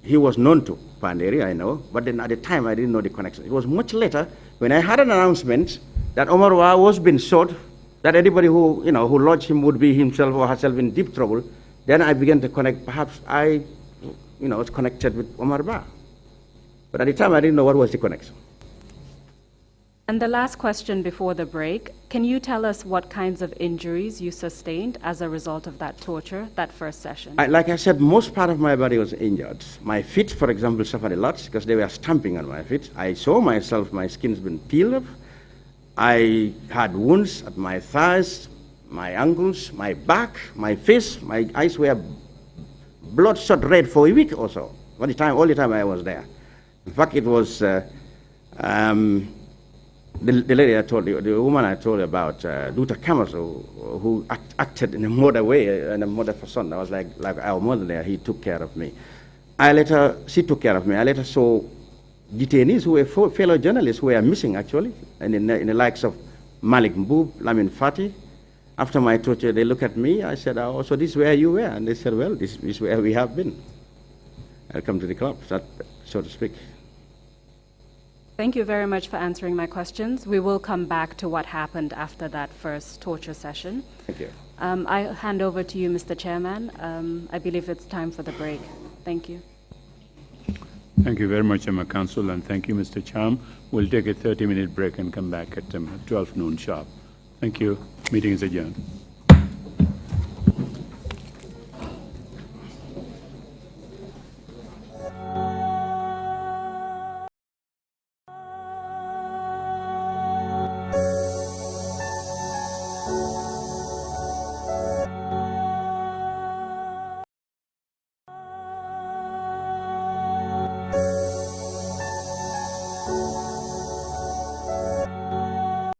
was known to Panderi, I know, but then at the time I didn't know the connection. It was much later when I had an announcement that Omar Ba was being sought, that anybody who lodged him would be himself or herself in deep trouble. Then I began to connect. Perhaps I was connected with Omar Ba. But at the time I didn't know what was the connection. And the last question before the break, can you tell us what kinds of injuries you sustained as a result of that torture, that first session? Like I said, most part of my body was injured. My feet, for example, suffered a lot because they were stamping on my feet. I saw myself, my skin's been peeled off. I had wounds at my thighs, my ankles, my back, my face. My eyes were bloodshot red for a week or so. All the time I was there. In fact, it was the lady I told you, the woman I told you about, Dr. Kamaso, who acted in a mother way, in a mother for son. I was like our mother there. He took care of me. She took care of me. I later saw detainees who were fellow journalists who were missing, actually, and in the likes of Malik Mbub, Lamin Fati. After my torture, they looked at me. I said, "Oh, so this is where you were?" And they said, "Well, this is where we have been. Welcome to the club," so to speak. Thank you very much for answering my questions. We will come back to what happened after that first torture session. Thank you. I'll hand over to you, Mr. Chairman. I believe it's time for the break. Thank you. Thank you very much, Emma Council, and thank you, Mr. Cham. We'll take a 30-minute break and come back at 12 noon sharp. Thank you. Meeting is adjourned.